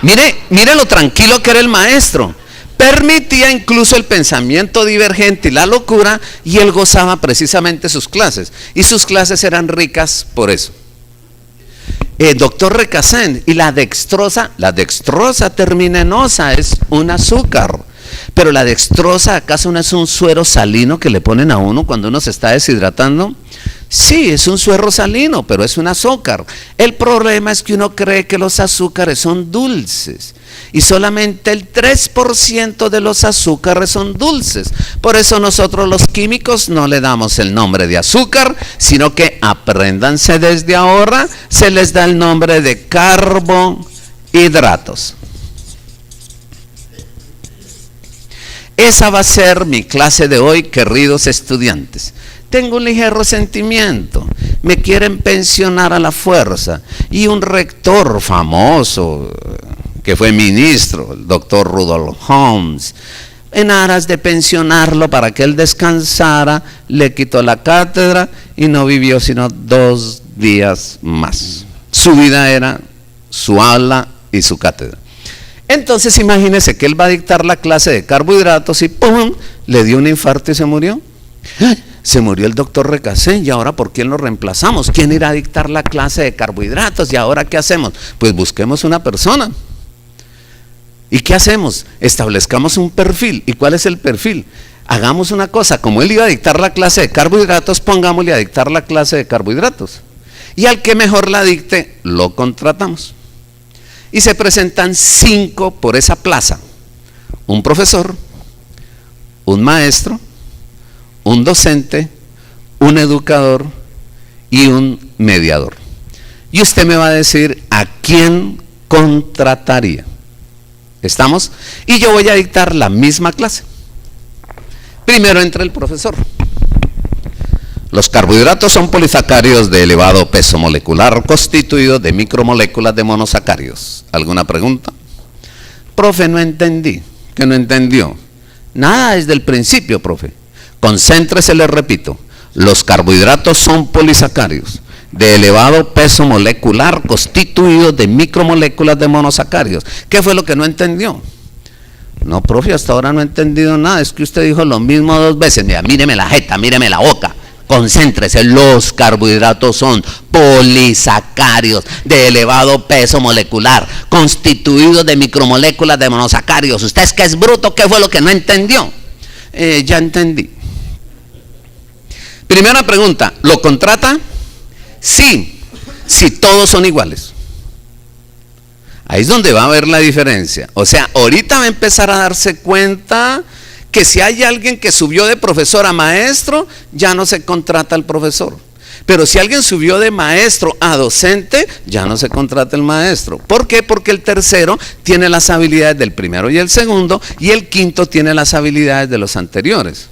Mire lo tranquilo que era el maestro. Permitía incluso el pensamiento divergente y la locura, y él gozaba precisamente sus clases. Y sus clases eran ricas por eso. Doctor Recasens, y la dextrosa termina en osa, es un azúcar. Pero la dextrosa, ¿acaso no es un suero salino que le ponen a uno cuando uno se está deshidratando? Sí, es un suero salino, pero es un azúcar. El problema es que uno cree que los azúcares son dulces y solamente el 3% de los azúcares son dulces. Por eso nosotros los químicos no le damos el nombre de azúcar, sino que apréndanse desde ahora, se les da el nombre de carbohidratos. Esa va a ser mi clase de hoy, queridos estudiantes. Tengo un ligero resentimiento, me quieren pensionar a la fuerza, y un rector famoso que fue ministro, el doctor Rudolf Holmes, en aras de pensionarlo para que él descansara, le quitó la cátedra y no vivió sino 2 días más. Su vida era su aula y su cátedra. Entonces imagínese que él va a dictar la clase de carbohidratos y ¡pum!, le dio un infarto y se murió. Se murió el doctor Recasens, y ahora ¿por quién lo reemplazamos? ¿Quién irá a dictar la clase de carbohidratos? ¿Y ahora qué hacemos? Pues busquemos una persona. ¿Y qué hacemos? Establezcamos un perfil. ¿Y cuál es el perfil? Hagamos una cosa: como él iba a dictar la clase de carbohidratos, pongámosle a dictar la clase de carbohidratos. Y al que mejor la dicte, lo contratamos. Y se presentan 5 por esa plaza: un profesor, un maestro, un docente, un educador y un mediador. Y usted me va a decir a quién contrataría. ¿Estamos? Y yo voy a dictar la misma clase. Primero entra el profesor. Los carbohidratos son polisacáridos de elevado peso molecular constituidos de micromoléculas de monosacáridos. ¿Alguna pregunta? Profe, no entendí. ¿Qué no entendió? Nada desde el principio, profe. Concéntrese, le repito. Los carbohidratos son polisacáridos de elevado peso molecular constituidos de micromoléculas de monosacáridos. ¿Qué fue lo que no entendió? No, profe, hasta ahora no he entendido nada. Es que usted dijo lo mismo 2 veces. Mira, míreme la jeta, míreme la boca. Concéntrese, los carbohidratos son polisacáridos de elevado peso molecular, constituidos de micromoléculas de monosacáridos. ¿Usted es que es bruto? ¿Qué fue lo que no entendió? Ya entendí. Primera pregunta, ¿lo contrata? Sí, si todos son iguales. Ahí es donde va a haber la diferencia. O sea, ahorita va a empezar a darse cuenta que si hay alguien que subió de profesor a maestro, ya no se contrata al profesor. Pero si alguien subió de maestro a docente, ya no se contrata el maestro. ¿Por qué? Porque el tercero tiene las habilidades del primero y el segundo, y el quinto tiene las habilidades de los anteriores.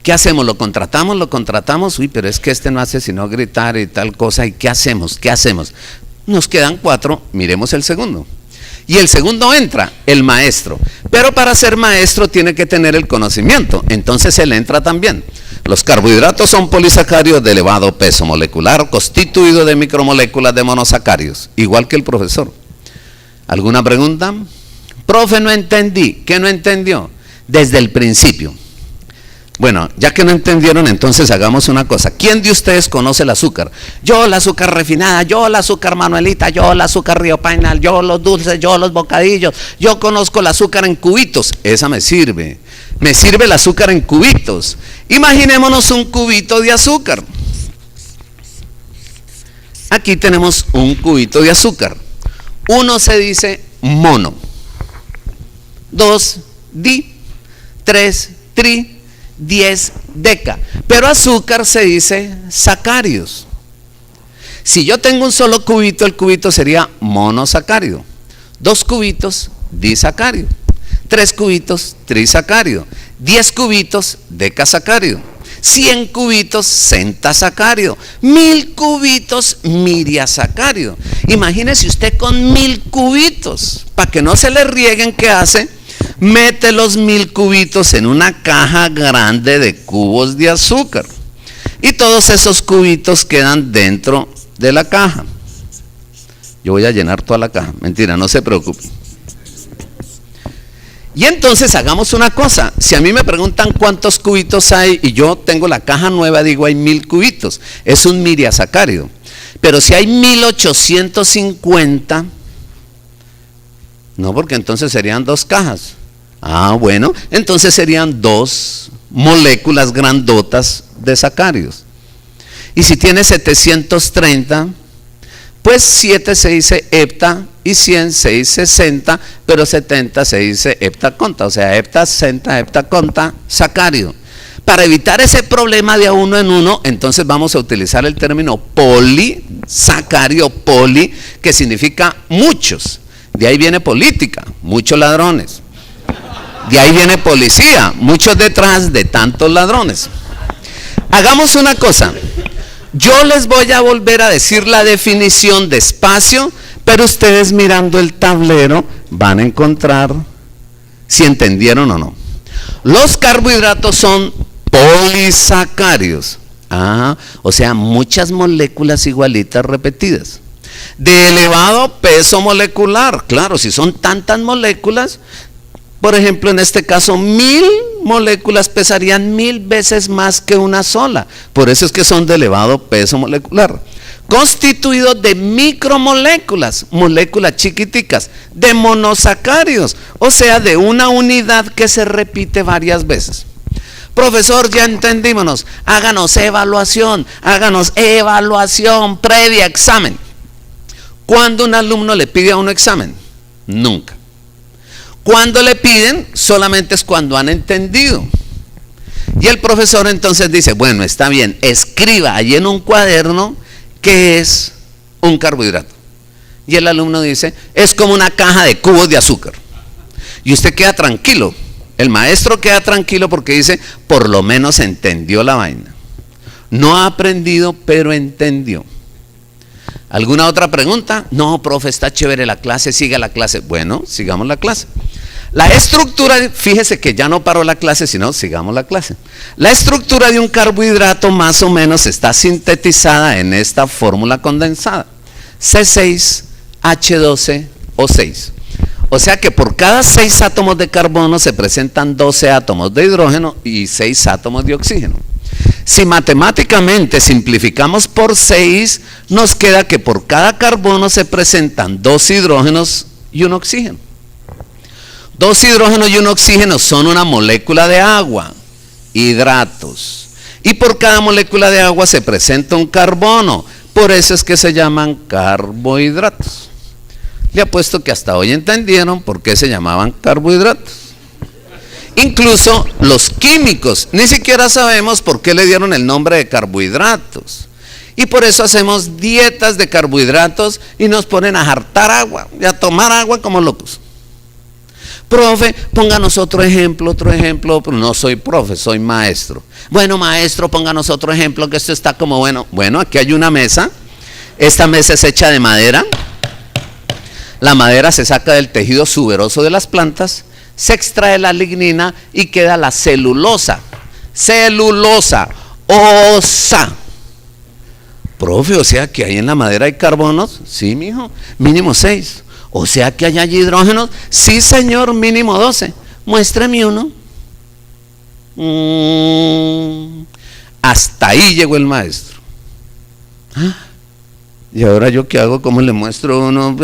¿Qué hacemos? ¿Lo contratamos? ¿Lo contratamos? Uy, pero es que este no hace sino gritar y tal cosa. ¿Y qué hacemos? ¿Qué hacemos? Nos quedan 4, miremos el segundo. Y el segundo entra, el maestro. Pero para ser maestro tiene que tener el conocimiento. Entonces él entra también. Los carbohidratos son polisacáridos de elevado peso molecular, constituidos de micromoléculas de monosacáridos, igual que el profesor. ¿Alguna pregunta? Profe, no entendí. ¿Qué no entendió? Desde el principio. Bueno, ya que no entendieron, entonces hagamos una cosa. ¿Quién de ustedes conoce el azúcar? Yo el azúcar refinada, yo el azúcar Manuelita, yo el azúcar Río Painal, yo los dulces, yo los bocadillos. Yo conozco el azúcar en cubitos. Esa me sirve. Me sirve el azúcar en cubitos. Imaginémonos un cubito de azúcar. Aquí tenemos un cubito de azúcar. 1 se dice mono. 2, di. 3, tri. 10 deca, pero azúcar se dice sacáridos. Si yo tengo un solo cubito, el cubito sería monosacárido. 2 cubitos, disacárido. 3 cubitos, trisacárido. 10 cubitos, decasacárido. 100 cubitos, centasacárido. 1000 cubitos, miriasacárido. Imagínese usted con 1000 cubitos, para que no se le rieguen, ¿qué hace? Mete los 1000 cubitos en una caja grande de cubos de azúcar y todos esos cubitos quedan dentro de la caja. Yo voy a llenar toda la caja, mentira, no se preocupe. Y entonces hagamos una cosa, si a mí me preguntan cuántos cubitos hay y yo tengo la caja nueva, digo hay 1000 cubitos, es un miriasacárido. Pero si hay 1850, no, porque entonces serían 2 cajas. Ah, bueno, entonces serían 2 moléculas grandotas de sacáridos. Y si tiene 730, pues 7 se dice hepta y 100 se dice centa, pero 70 se dice heptaconta, o sea, hepta, centa, heptaconta, sacárido. Para evitar ese problema de a uno en uno, entonces vamos a utilizar el término polisacárido, poli, que significa muchos. De ahí viene política, muchos ladrones. De ahí viene policía, muchos detrás de tantos ladrones. Hagamos una cosa. Yo les voy a volver a decir la definición despacio, pero ustedes mirando el tablero van a encontrar si entendieron o no. Los carbohidratos son polisacáridos. O sea, muchas moléculas igualitas repetidas. De elevado peso molecular. Claro, si son tantas moléculas, por ejemplo, en este caso, 1000 moléculas pesarían 1000 veces más que una sola. Por eso es que son de elevado peso molecular. Constituidos de micromoléculas, moléculas chiquiticas, de monosacáridos, o sea, de una unidad que se repite varias veces. Profesor, ya entendímonos, háganos evaluación previa examen. ¿Cuándo un alumno le pide a uno examen? Nunca. Cuando le piden, solamente es cuando han entendido. Y el profesor entonces dice, bueno, está bien, escriba ahí en un cuaderno qué es un carbohidrato. Y el alumno dice, es como una caja de cubos de azúcar. Y usted queda tranquilo, el maestro queda tranquilo porque dice, por lo menos entendió la vaina. No ha aprendido, pero entendió. ¿Alguna otra pregunta? No, profe, está chévere la clase, siga la clase. Bueno, sigamos la clase. La estructura, fíjese que ya no paró la clase, sino sigamos la clase. La estructura de un carbohidrato más o menos está sintetizada en esta fórmula condensada. C6H12O6. O sea que por cada 6 átomos de carbono se presentan 12 átomos de hidrógeno y 6 átomos de oxígeno. Si matemáticamente simplificamos por 6, nos queda que por cada carbono se presentan 2 hidrógenos y un oxígeno. 2 hidrógenos y un oxígeno son una molécula de agua, hidratos. Y por cada molécula de agua se presenta un carbono, por eso es que se llaman carbohidratos. Le apuesto que hasta hoy entendieron por qué se llamaban carbohidratos. Incluso los químicos, ni siquiera sabemos por qué le dieron el nombre de carbohidratos. Y por eso hacemos dietas de carbohidratos y nos ponen a jartar agua y a tomar agua como locos. Profe, pónganos otro ejemplo, no soy profe, soy maestro. Bueno, maestro, pónganos otro ejemplo que esto está como bueno. Bueno, aquí hay una mesa, esta mesa es hecha de madera. La madera se saca del tejido suberoso de las plantas, se extrae la lignina y queda la celulosa. Celulosa, osa. Profe, o sea que ahí en la madera hay carbonos. Sí, mijo, mínimo 6. O sea que allá hay hidrógenos. Sí, señor, mínimo 12. Muéstreme uno. Hasta ahí llegó el maestro. ¿Y ahora yo qué hago? ¿Cómo le muestro uno?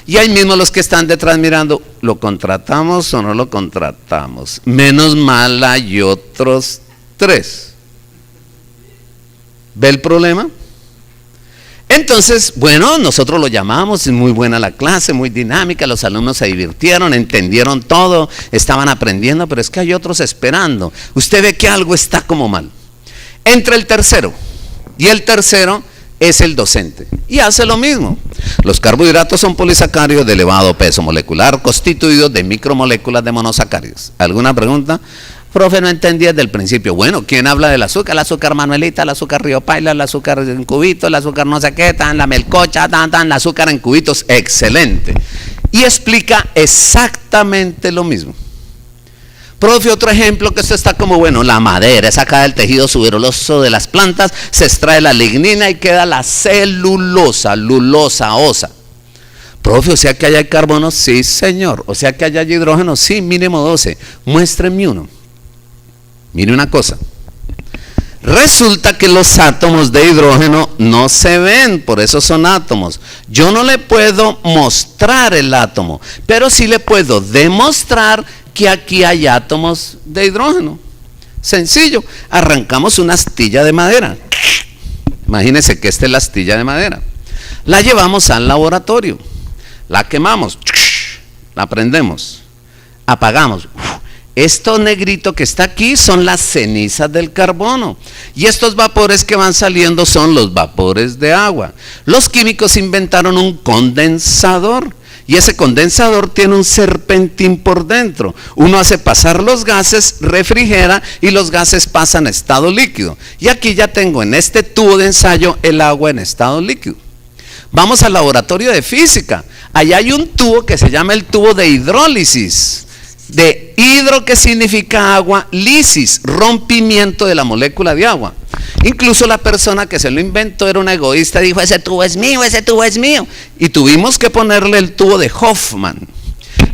Y ahí mismo los que están detrás mirando, ¿lo contratamos o no lo contratamos? Menos mal hay otros 3. ¿Ve el problema? Entonces, bueno, nosotros lo llamamos, es muy buena la clase, muy dinámica, los alumnos se divirtieron, entendieron todo, estaban aprendiendo, pero es que hay otros esperando. Usted ve que algo está como mal. Entra el tercero, y el tercero es el docente, y hace lo mismo. Los carbohidratos son polisacáridos de elevado peso molecular, constituidos de micromoléculas de monosacáridos. ¿Alguna pregunta? Profe, no entendí desde el principio. Bueno, ¿quién habla del azúcar? El azúcar Manuelita, el azúcar Río Paila, el azúcar en cubitos, el azúcar no sé qué, la melcocha, el azúcar en cubitos. Excelente. Y explica exactamente lo mismo. Profe, otro ejemplo que esto está como bueno, la madera es sacada del tejido suberoso de las plantas, se extrae la lignina y queda la celulosa, lulosa, osa. Profe, o sea que allá hay carbono, sí señor. O sea que allá hay hidrógeno, sí, mínimo 12. Muéstrenme uno. Mire una cosa, resulta que los átomos de hidrógeno no se ven, por eso son átomos. Yo no le puedo mostrar el átomo, pero sí le puedo demostrar que aquí hay átomos de hidrógeno. Sencillo, arrancamos una astilla de madera. Imagínense que esta es la astilla de madera. La llevamos al laboratorio, la quemamos, la prendemos, apagamos. Esto negrito que está aquí son las cenizas del carbono y estos vapores que van saliendo son los vapores de agua. Los químicos inventaron un condensador y ese condensador tiene un serpentín por dentro. Uno hace pasar los gases, refrigera y los gases pasan a estado líquido. Y aquí ya tengo en este tubo de ensayo el agua en estado líquido. Vamos al laboratorio de física. Allá hay un tubo que se llama el tubo de hidrólisis. De hidro, que significa agua, lisis, rompimiento de la molécula de agua. Incluso la persona que se lo inventó era una egoísta, dijo, ese tubo es mío, ese tubo es mío. Y tuvimos que ponerle el tubo de Hoffman.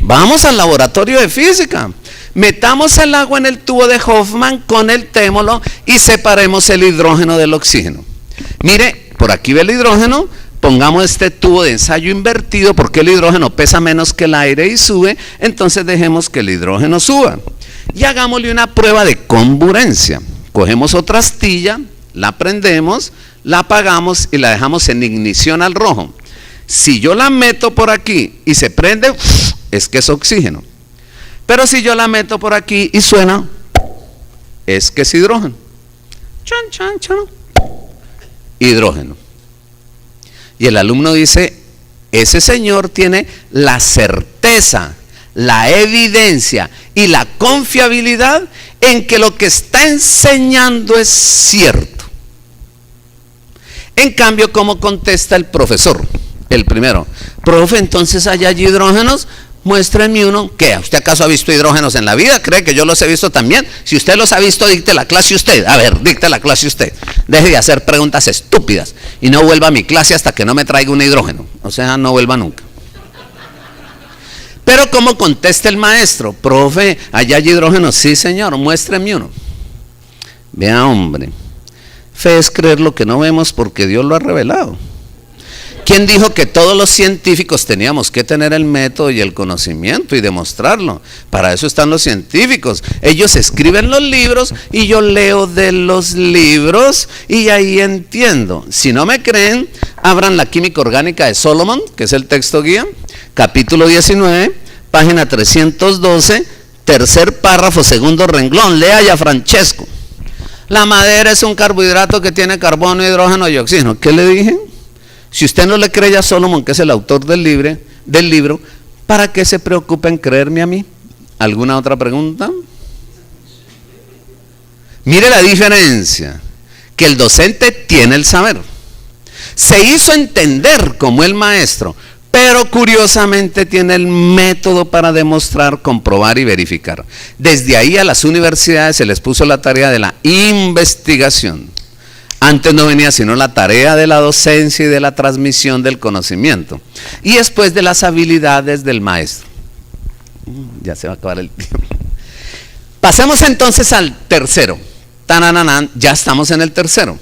Vamos al laboratorio de física, metamos el agua en el tubo de Hoffman con el témolo y separemos el hidrógeno del oxígeno. Mire, por aquí ve el hidrógeno. Pongamos este tubo de ensayo invertido porque el hidrógeno pesa menos que el aire y sube, entonces dejemos que el hidrógeno suba. Y hagámosle una prueba de conburencia. Cogemos otra astilla, la prendemos, la apagamos y la dejamos en ignición al rojo. Si yo la meto por aquí y se prende, es que es oxígeno. Pero si yo la meto por aquí y suena, es que es hidrógeno. Chan, chan, chan. Hidrógeno. Y el alumno dice, ese señor tiene la certeza, la evidencia y la confiabilidad en que lo que está enseñando es cierto. En cambio, ¿cómo contesta el profesor? El primero, profe, entonces ¿hay allí hidrógenos? Muéstrenme uno. ¿Qué? ¿Usted acaso ha visto hidrógenos en la vida? ¿Cree que yo los he visto también? Si usted los ha visto, dicte la clase usted. A ver, dicte la clase usted. Deje de hacer preguntas estúpidas y no vuelva a mi clase hasta que no me traiga un hidrógeno. O sea, no vuelva nunca. Pero ¿cómo contesta el maestro? Profe, ¿allá hay hidrógenos? Sí, señor, muéstreme uno. Vea, hombre, fe es creer lo que no vemos porque Dios lo ha revelado. ¿Quién dijo que todos los científicos teníamos que tener el método y el conocimiento y demostrarlo? Para eso están los científicos. Ellos escriben los libros y yo leo de los libros y ahí entiendo. Si no me creen, abran la química orgánica de Solomon, que es el texto guía, capítulo 19, página 312, tercer párrafo, segundo renglón. Lea ya, Francesco. La madera es un carbohidrato que tiene carbono, hidrógeno y oxígeno. ¿Qué le dije? Si usted no le cree a Solomon, que es el autor del libro, ¿para qué se preocupa en creerme a mí? ¿Alguna otra pregunta? Mire la diferencia, que el docente tiene el saber. Se hizo entender como el maestro, pero curiosamente tiene el método para demostrar, comprobar y verificar. Desde ahí a las universidades se les puso la tarea de la investigación. Antes no venía sino la tarea de la docencia y de la transmisión del conocimiento. Y después de las habilidades del maestro. Ya se va a acabar el tiempo. Pasemos entonces al tercero. Tananana, ya estamos en el tercero.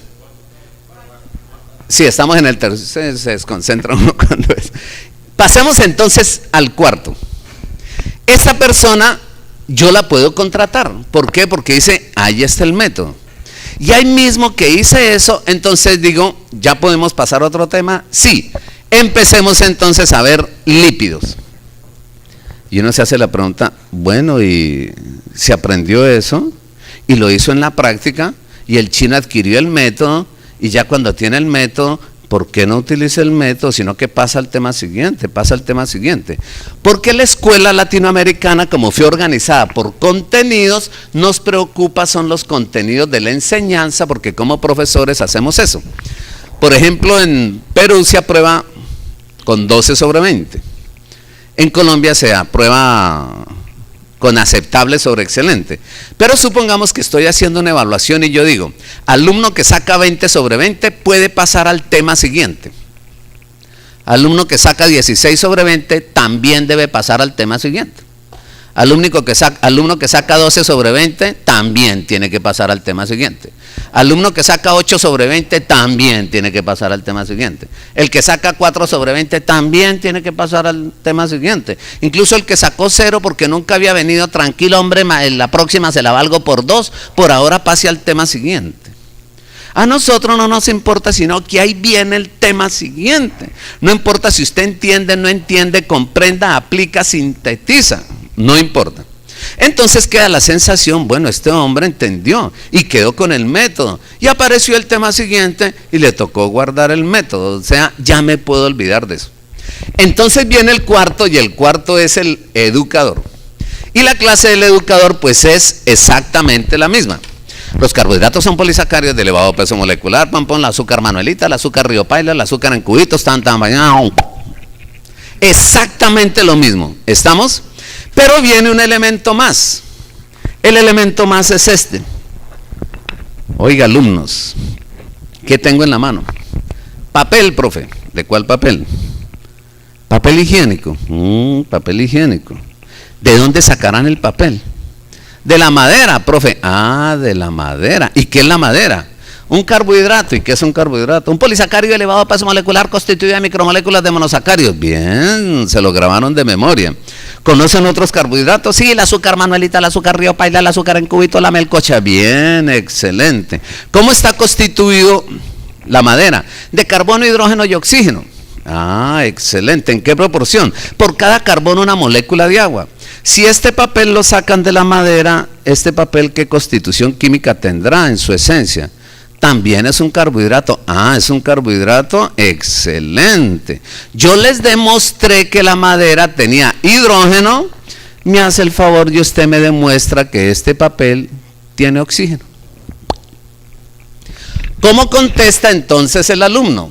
Sí, estamos en el tercero. Se desconcentra uno cuando es. Pasemos entonces al cuarto. Esta persona yo la puedo contratar. ¿Por qué? Porque dice, ahí está el método. Y ahí mismo que hice eso, entonces digo, ¿ya podemos pasar a otro tema? Sí. Empecemos entonces a ver lípidos. Y uno se hace la pregunta, bueno, ¿y se aprendió eso? Y lo hizo en la práctica, y el chino adquirió el método, y ya cuando tiene el método, ¿por qué no utiliza el método? Sino que pasa al tema siguiente, Porque la escuela latinoamericana, como fue organizada por contenidos, nos preocupa son los contenidos de la enseñanza, porque como profesores hacemos eso. Por ejemplo, en Perú se aprueba con 12 sobre 20. En Colombia se aprueba con aceptable sobre excelente. Pero supongamos que estoy haciendo una evaluación y yo digo, alumno que saca 20 sobre 20 puede pasar al tema siguiente. Alumno que saca 16 sobre 20 también debe pasar al tema siguiente. Alumno que saca 12 sobre 20 también tiene que pasar al tema siguiente. Alumno que saca 8 sobre 20 también tiene que pasar al tema siguiente. El que saca 4 sobre 20 también tiene que pasar al tema siguiente. Incluso el que sacó 0 porque nunca había venido, tranquilo hombre, en la próxima se la valgo por 2, por ahora pase al tema siguiente. A nosotros no nos importa, sino que ahí viene el tema siguiente. No importa si usted entiende, no entiende, comprenda, aplica, sintetiza. No importa. Entonces queda la sensación, bueno, este hombre entendió y quedó con el método. Y apareció el tema siguiente y le tocó guardar el método. O sea, ya me puedo olvidar de eso. Entonces viene el cuarto, y el cuarto es el educador. Y la clase del educador pues es exactamente la misma. Los carbohidratos son polisacáridos de elevado peso molecular, el azúcar manuelita, el azúcar río paila, el azúcar en cubitos, exactamente lo mismo. ¿Estamos? Pero viene un elemento más. El elemento más es este. Oiga, alumnos, ¿qué tengo en la mano? Papel, profe. ¿De cuál papel? Papel higiénico. Papel higiénico. ¿De dónde sacarán el papel? De la madera, profe. Ah, de la madera. ¿Y qué es la madera? Un carbohidrato. ¿Y qué es un carbohidrato? Un polisacárido elevado a peso molecular constituido de micromoléculas de monosacáridos. Bien, se lo grabaron de memoria. ¿Conocen otros carbohidratos? Sí, el azúcar manuelita, el azúcar río paila, el azúcar en cubito, la melcocha. Bien, excelente. ¿Cómo está constituido la madera? De carbono, hidrógeno y oxígeno. Ah, excelente. ¿En qué proporción? Por cada carbono una molécula de agua. Si este papel lo sacan de la madera, ¿este papel qué constitución química tendrá en su esencia? También es un carbohidrato. Ah, es un carbohidrato, excelente. Yo les demostré que la madera tenía hidrógeno. Me hace el favor y usted me demuestra que este papel tiene oxígeno. ¿Cómo contesta entonces el alumno?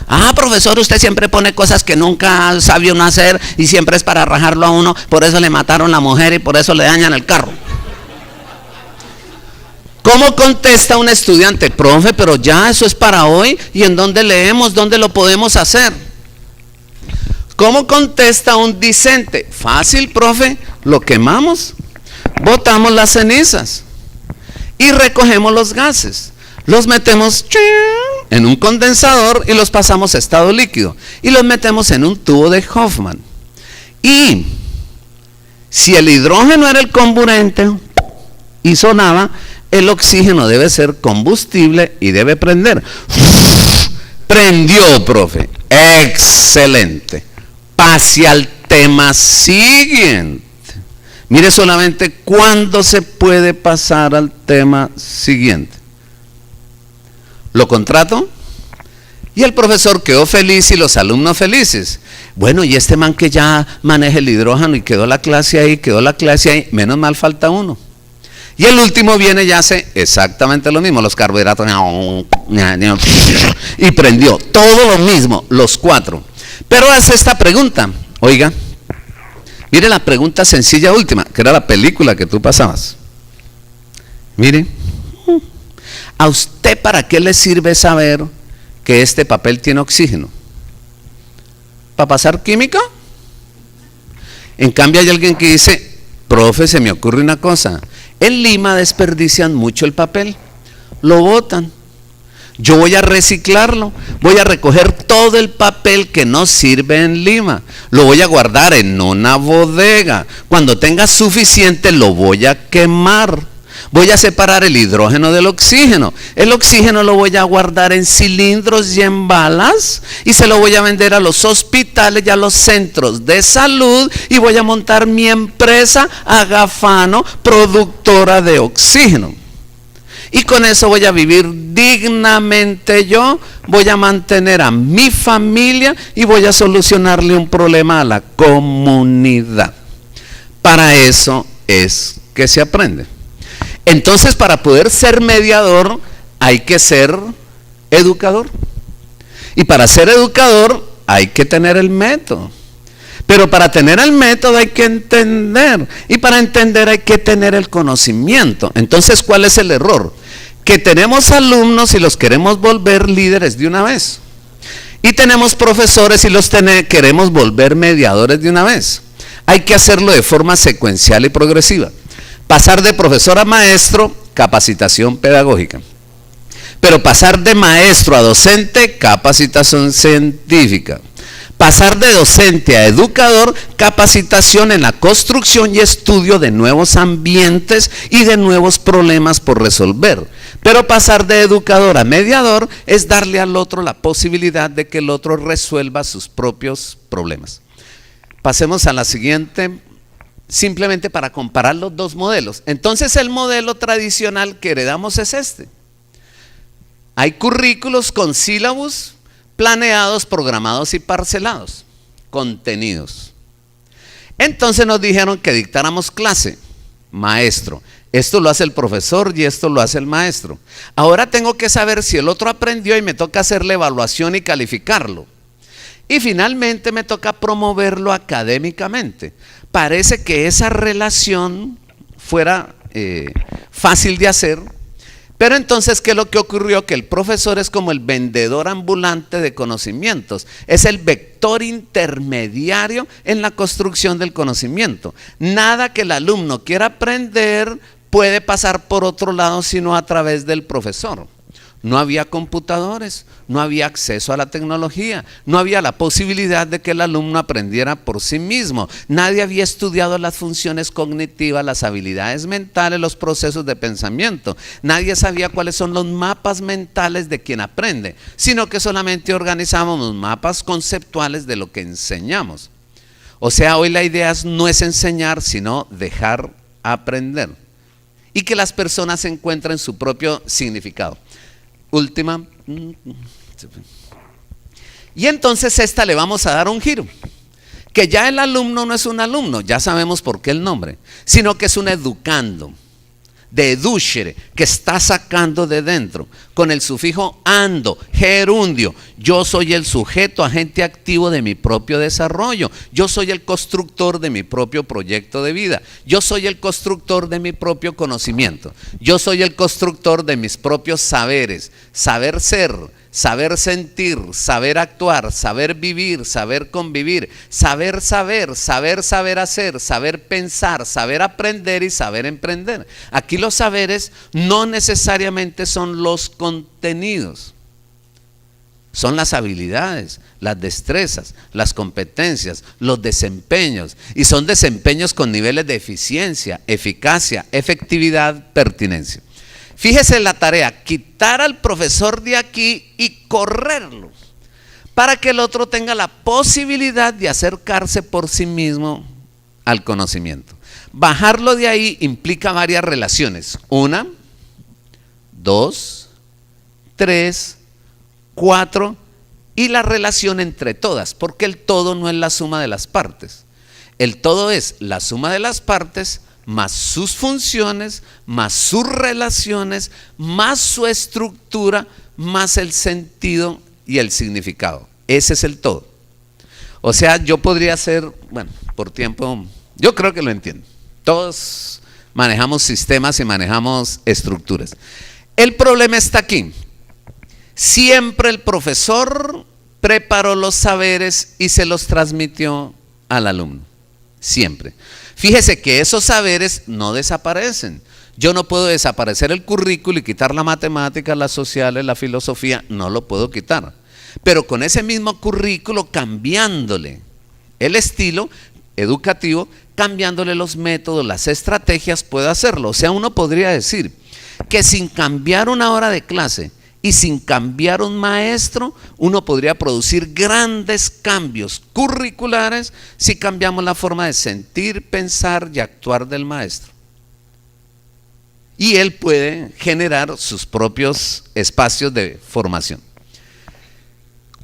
Ah, profesor, usted siempre pone cosas que nunca sabe uno hacer y siempre es para rajarlo a uno, por eso le mataron la mujer y por eso le dañan el carro. ¿Cómo contesta un estudiante? Profe, pero ya eso es para hoy, ¿y en dónde leemos? ¿Dónde lo podemos hacer? ¿Cómo contesta un discente? Fácil, profe, lo quemamos, botamos las cenizas y recogemos los gases. Los metemos en un condensador y los pasamos a estado líquido y los metemos en un tubo de Hoffman. Y si el hidrógeno era el comburente y sonaba, el oxígeno debe ser combustible y debe prender. Prendió, profe. Excelente. Pase al tema siguiente. Mire solamente cuándo se puede pasar al tema siguiente. Lo contrato y el profesor quedó feliz y los alumnos felices. Bueno, y este man que ya maneja el hidrógeno y quedó la clase ahí, menos mal falta uno. Y el último viene y hace exactamente lo mismo, los carbohidratos, y prendió, todo lo mismo, los cuatro. Pero hace esta pregunta, oiga, mire la pregunta sencilla última, que era la película que tú pasabas. Mire, ¿a usted para qué le sirve saber que este papel tiene oxígeno? ¿Para pasar química? En cambio hay alguien que dice, profe, se me ocurre una cosa, en Lima desperdician mucho el papel, lo botan. Yo voy a reciclarlo, voy a recoger todo el papel que no sirve en Lima, lo voy a guardar en una bodega, cuando tenga suficiente lo voy a quemar. Voy a separar el hidrógeno del oxígeno. El oxígeno lo voy a guardar en cilindros y en balas y se lo voy a vender a los hospitales y a los centros de salud y voy a montar mi empresa Agafano, productora de oxígeno. Y con eso voy a vivir dignamente yo, voy a mantener a mi familia y voy a solucionarle un problema a la comunidad. Para eso es que se aprende. Entonces, para poder ser mediador, hay que ser educador. Y para ser educador, hay que tener el método. Pero para tener el método hay que entender. Y para entender hay que tener el conocimiento. Entonces, ¿cuál es el error? Que tenemos alumnos y los queremos volver líderes de una vez. Y tenemos profesores y los queremos volver mediadores de una vez. Hay que hacerlo de forma secuencial y progresiva. Pasar de profesor a maestro, capacitación pedagógica. Pero pasar de maestro a docente, capacitación científica. Pasar de docente a educador, capacitación en la construcción y estudio de nuevos ambientes y de nuevos problemas por resolver. Pero pasar de educador a mediador es darle al otro la posibilidad de que el otro resuelva sus propios problemas. Pasemos a la siguiente. Simplemente para comparar los dos modelos. Entonces el modelo tradicional que heredamos es este. Hay currículos con sílabos planeados, programados y parcelados, contenidos. Entonces nos dijeron que dictáramos clase, maestro. Esto lo hace el profesor y esto lo hace el maestro. Ahora tengo que saber si el otro aprendió y me toca hacer la evaluación y calificarlo. Y finalmente me toca promoverlo académicamente. Parece que esa relación fuera fácil de hacer, pero entonces, ¿qué es lo que ocurrió? Que el profesor es como el vendedor ambulante de conocimientos, es el vector intermediario en la construcción del conocimiento. Nada que el alumno quiera aprender puede pasar por otro lado sino a través del profesor. No había computadores, no había acceso a la tecnología, no había la posibilidad de que el alumno aprendiera por sí mismo. Nadie había estudiado las funciones cognitivas, las habilidades mentales, los procesos de pensamiento. Nadie sabía cuáles son los mapas mentales de quien aprende, sino que solamente organizábamos mapas conceptuales de lo que enseñamos. O sea, hoy la idea no es enseñar, sino dejar aprender. Y que las personas encuentren su propio significado. Última. Y entonces esta le vamos a dar un giro. Que ya el alumno no es un alumno, ya sabemos por qué el nombre, sino que es un educando, de educere, que está sacando de dentro, con el sufijo ando, gerundio. Yo soy el sujeto, agente activo de mi propio desarrollo. Yo soy el constructor de mi propio proyecto de vida. Yo soy el constructor de mi propio conocimiento. Yo soy el constructor de mis propios saberes, saber ser, saber sentir, saber actuar, saber vivir, saber convivir, saber hacer, saber pensar, saber aprender y saber emprender. Aquí los saberes no necesariamente son los contenidos, son las habilidades, las destrezas, las competencias, los desempeños, y son desempeños con niveles de eficiencia, eficacia, efectividad, pertinencia. Fíjese en la tarea, quitar al profesor de aquí y correrlo para que el otro tenga la posibilidad de acercarse por sí mismo al conocimiento. Bajarlo de ahí implica varias relaciones. 1, 2, 3, 4 y la relación entre todas, porque el todo no es la suma de las partes. El todo es la suma de las partes más sus funciones, más sus relaciones, más su estructura, más el sentido y el significado. Ese es el todo. O sea, yo podría hacer, bueno, por tiempo, yo creo que lo entiendo. Todos manejamos sistemas y manejamos estructuras. El problema está aquí. Siempre el profesor preparó los saberes y se los transmitió al alumno. Siempre. Fíjese que esos saberes no desaparecen. Yo no puedo desaparecer el currículo y quitar la matemática, las sociales, la filosofía, no lo puedo quitar. Pero con ese mismo currículo, cambiándole el estilo educativo, cambiándole los métodos, las estrategias, puedo hacerlo. O sea, uno podría decir que sin cambiar una hora de clase y sin cambiar un maestro, uno podría producir grandes cambios curriculares si cambiamos la forma de sentir, pensar y actuar del maestro. Y él puede generar sus propios espacios de formación.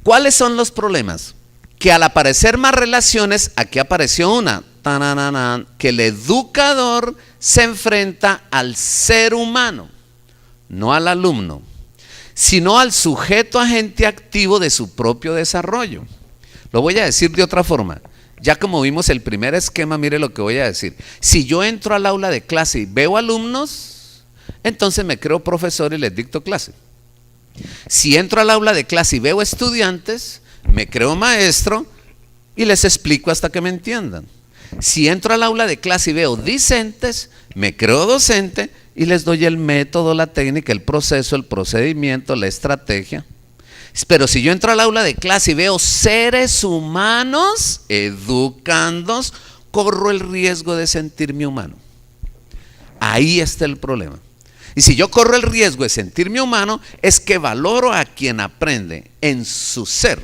¿Cuáles son los problemas? Que al aparecer más relaciones, aquí apareció una, que el educador se enfrenta al ser humano, no al alumno, sino al sujeto agente activo de su propio desarrollo. Lo voy a decir de otra forma. Ya como vimos el primer esquema, mire lo que voy a decir. Si yo entro al aula de clase y veo alumnos, entonces me creo profesor y les dicto clase. Si entro al aula de clase y veo estudiantes, me creo maestro y les explico hasta que me entiendan. Si entro al aula de clase y veo discentes, me creo docente y les doy el método, la técnica, el proceso, el procedimiento, la estrategia. Pero si yo entro al aula de clase y veo seres humanos, educandos, corro el riesgo de sentirme humano. Ahí está el problema. Y si yo corro el riesgo de sentirme humano, es que valoro a quien aprende en su ser,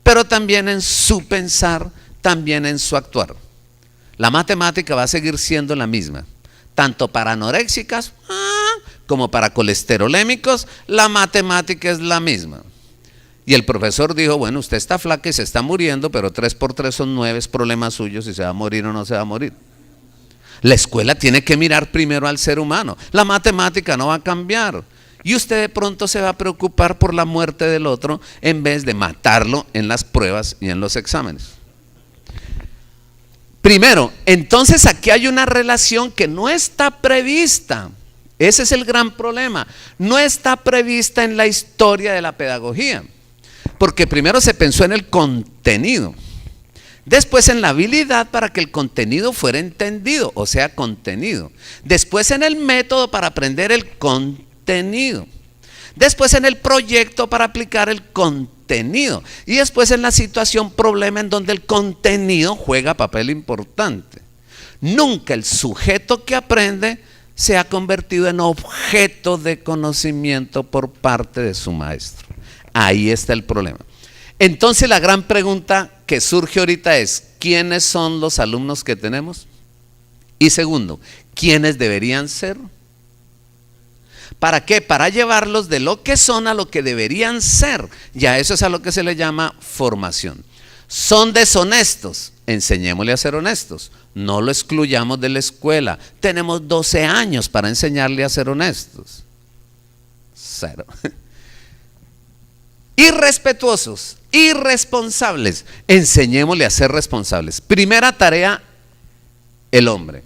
pero también en su pensar, también en su actuar. La matemática va a seguir siendo la misma. Tanto para anoréxicas como para colesterolémicos, la matemática es la misma. Y el profesor dijo, bueno, usted está flaca y se está muriendo, pero 3 por 3 son 9, es problema suyo si se va a morir o no se va a morir. La escuela tiene que mirar primero al ser humano. La matemática no va a cambiar. Y usted de pronto se va a preocupar por la muerte del otro en vez de matarlo en las pruebas y en los exámenes. Primero, entonces aquí hay una relación que no está prevista. Ese es el gran problema. No está prevista en la historia de la pedagogía. Porque primero se pensó en el contenido. Después en la habilidad para que el contenido fuera entendido, o sea, contenido. Después en el método para aprender el contenido. Después en el proyecto para aplicar el contenido. Y después en la situación problema en donde el contenido juega papel importante. Nunca el sujeto que aprende se ha convertido en objeto de conocimiento por parte de su maestro. Ahí está el problema. Entonces la gran pregunta que surge ahorita es, quiénes son los alumnos que tenemos. Y segundo, quiénes deberían ser. ¿Para qué? Para llevarlos de lo que son a lo que deberían ser. Ya eso es a lo que se le llama formación. Son deshonestos, enseñémosle a ser honestos. No lo excluyamos de la escuela. Tenemos 12 años para enseñarle a ser honestos. Cero. Irrespetuosos, irresponsables, enseñémosle a ser responsables. Primera tarea, el hombre.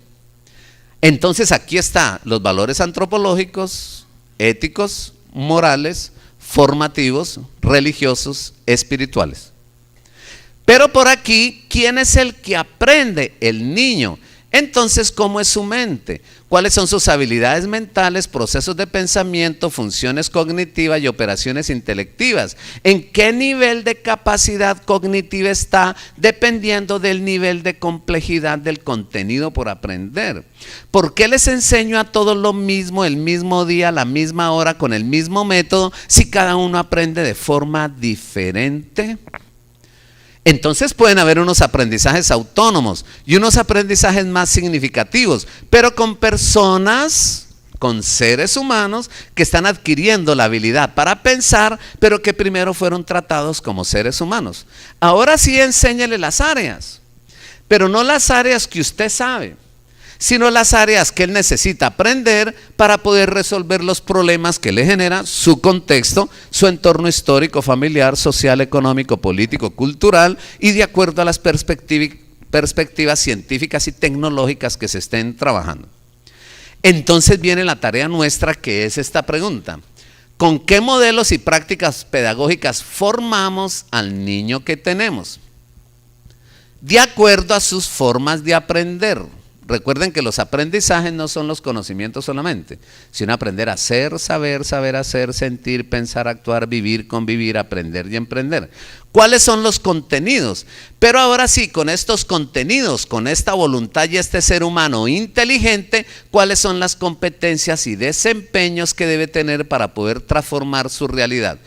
Entonces aquí están los valores antropológicos, éticos, morales, formativos, religiosos, espirituales. Pero por aquí, ¿quién es el que aprende? El niño. Entonces, ¿cómo es su mente? ¿Cuáles son sus habilidades mentales, procesos de pensamiento, funciones cognitivas y operaciones intelectivas? ¿En qué nivel de capacidad cognitiva está? Dependiendo del nivel de complejidad del contenido por aprender. ¿Por qué les enseño a todos lo mismo, el mismo día, a la misma hora, con el mismo método, si cada uno aprende de forma diferente? Entonces pueden haber unos aprendizajes autónomos y unos aprendizajes más significativos, pero con personas, con seres humanos que están adquiriendo la habilidad para pensar, pero que primero fueron tratados como seres humanos. Ahora sí, enséñele las áreas, pero no las áreas que usted sabe, sino las áreas que él necesita aprender para poder resolver los problemas que le genera su contexto, su entorno histórico, familiar, social, económico, político, cultural y de acuerdo a las perspectivas científicas y tecnológicas que se estén trabajando. Entonces viene la tarea nuestra, que es esta pregunta: ¿con qué modelos y prácticas pedagógicas formamos al niño que tenemos? De acuerdo a sus formas de aprender. Recuerden que los aprendizajes no son los conocimientos solamente, sino aprender a hacer, saber hacer, sentir, pensar, actuar, vivir, convivir, aprender y emprender. ¿Cuáles son los contenidos? Pero ahora sí, con estos contenidos, con esta voluntad y este ser humano inteligente, ¿cuáles son las competencias y desempeños que debe tener para poder transformar su realidad?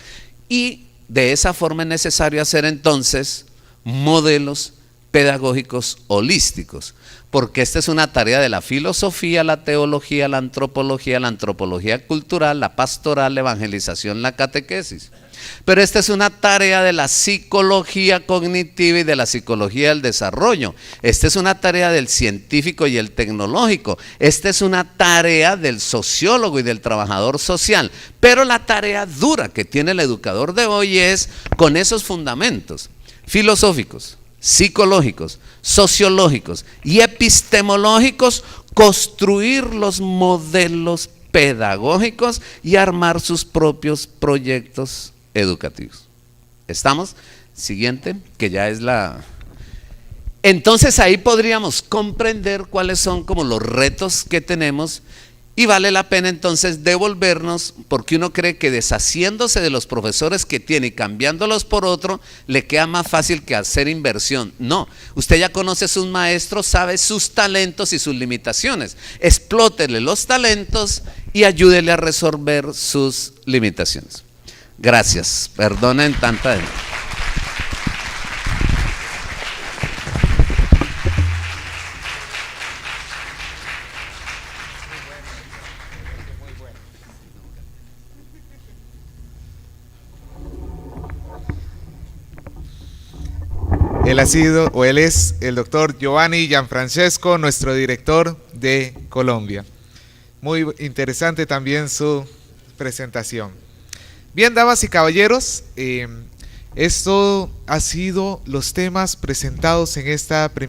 Y de esa forma es necesario hacer entonces modelos pedagógicos holísticos, porque esta es una tarea de la filosofía, la teología, la antropología cultural, la pastoral, la evangelización, la catequesis. Pero esta es una tarea de la psicología cognitiva y de la psicología del desarrollo. Esta es una tarea del científico y el tecnológico. Esta es una tarea del sociólogo y del trabajador social. Pero la tarea dura que tiene el educador de hoy es, con esos fundamentos filosóficos, psicológicos, sociológicos y epistemológicos, construir los modelos pedagógicos y armar sus propios proyectos educativos. ¿Estamos? Siguiente, que ya es la... Entonces ahí podríamos comprender cuáles son como los retos que tenemos. Y vale la pena entonces devolvernos, porque uno cree que deshaciéndose de los profesores que tiene y cambiándolos por otro, le queda más fácil que hacer inversión. No, usted ya conoce sus maestros, sabe sus talentos y sus limitaciones. Explótele los talentos y ayúdele a resolver sus limitaciones. Gracias, perdonen tanta... Él es el doctor Giovanni Gianfrancesco, nuestro director de Colombia. Muy interesante también su presentación. Bien, damas y caballeros, esto ha sido los temas presentados en esta primera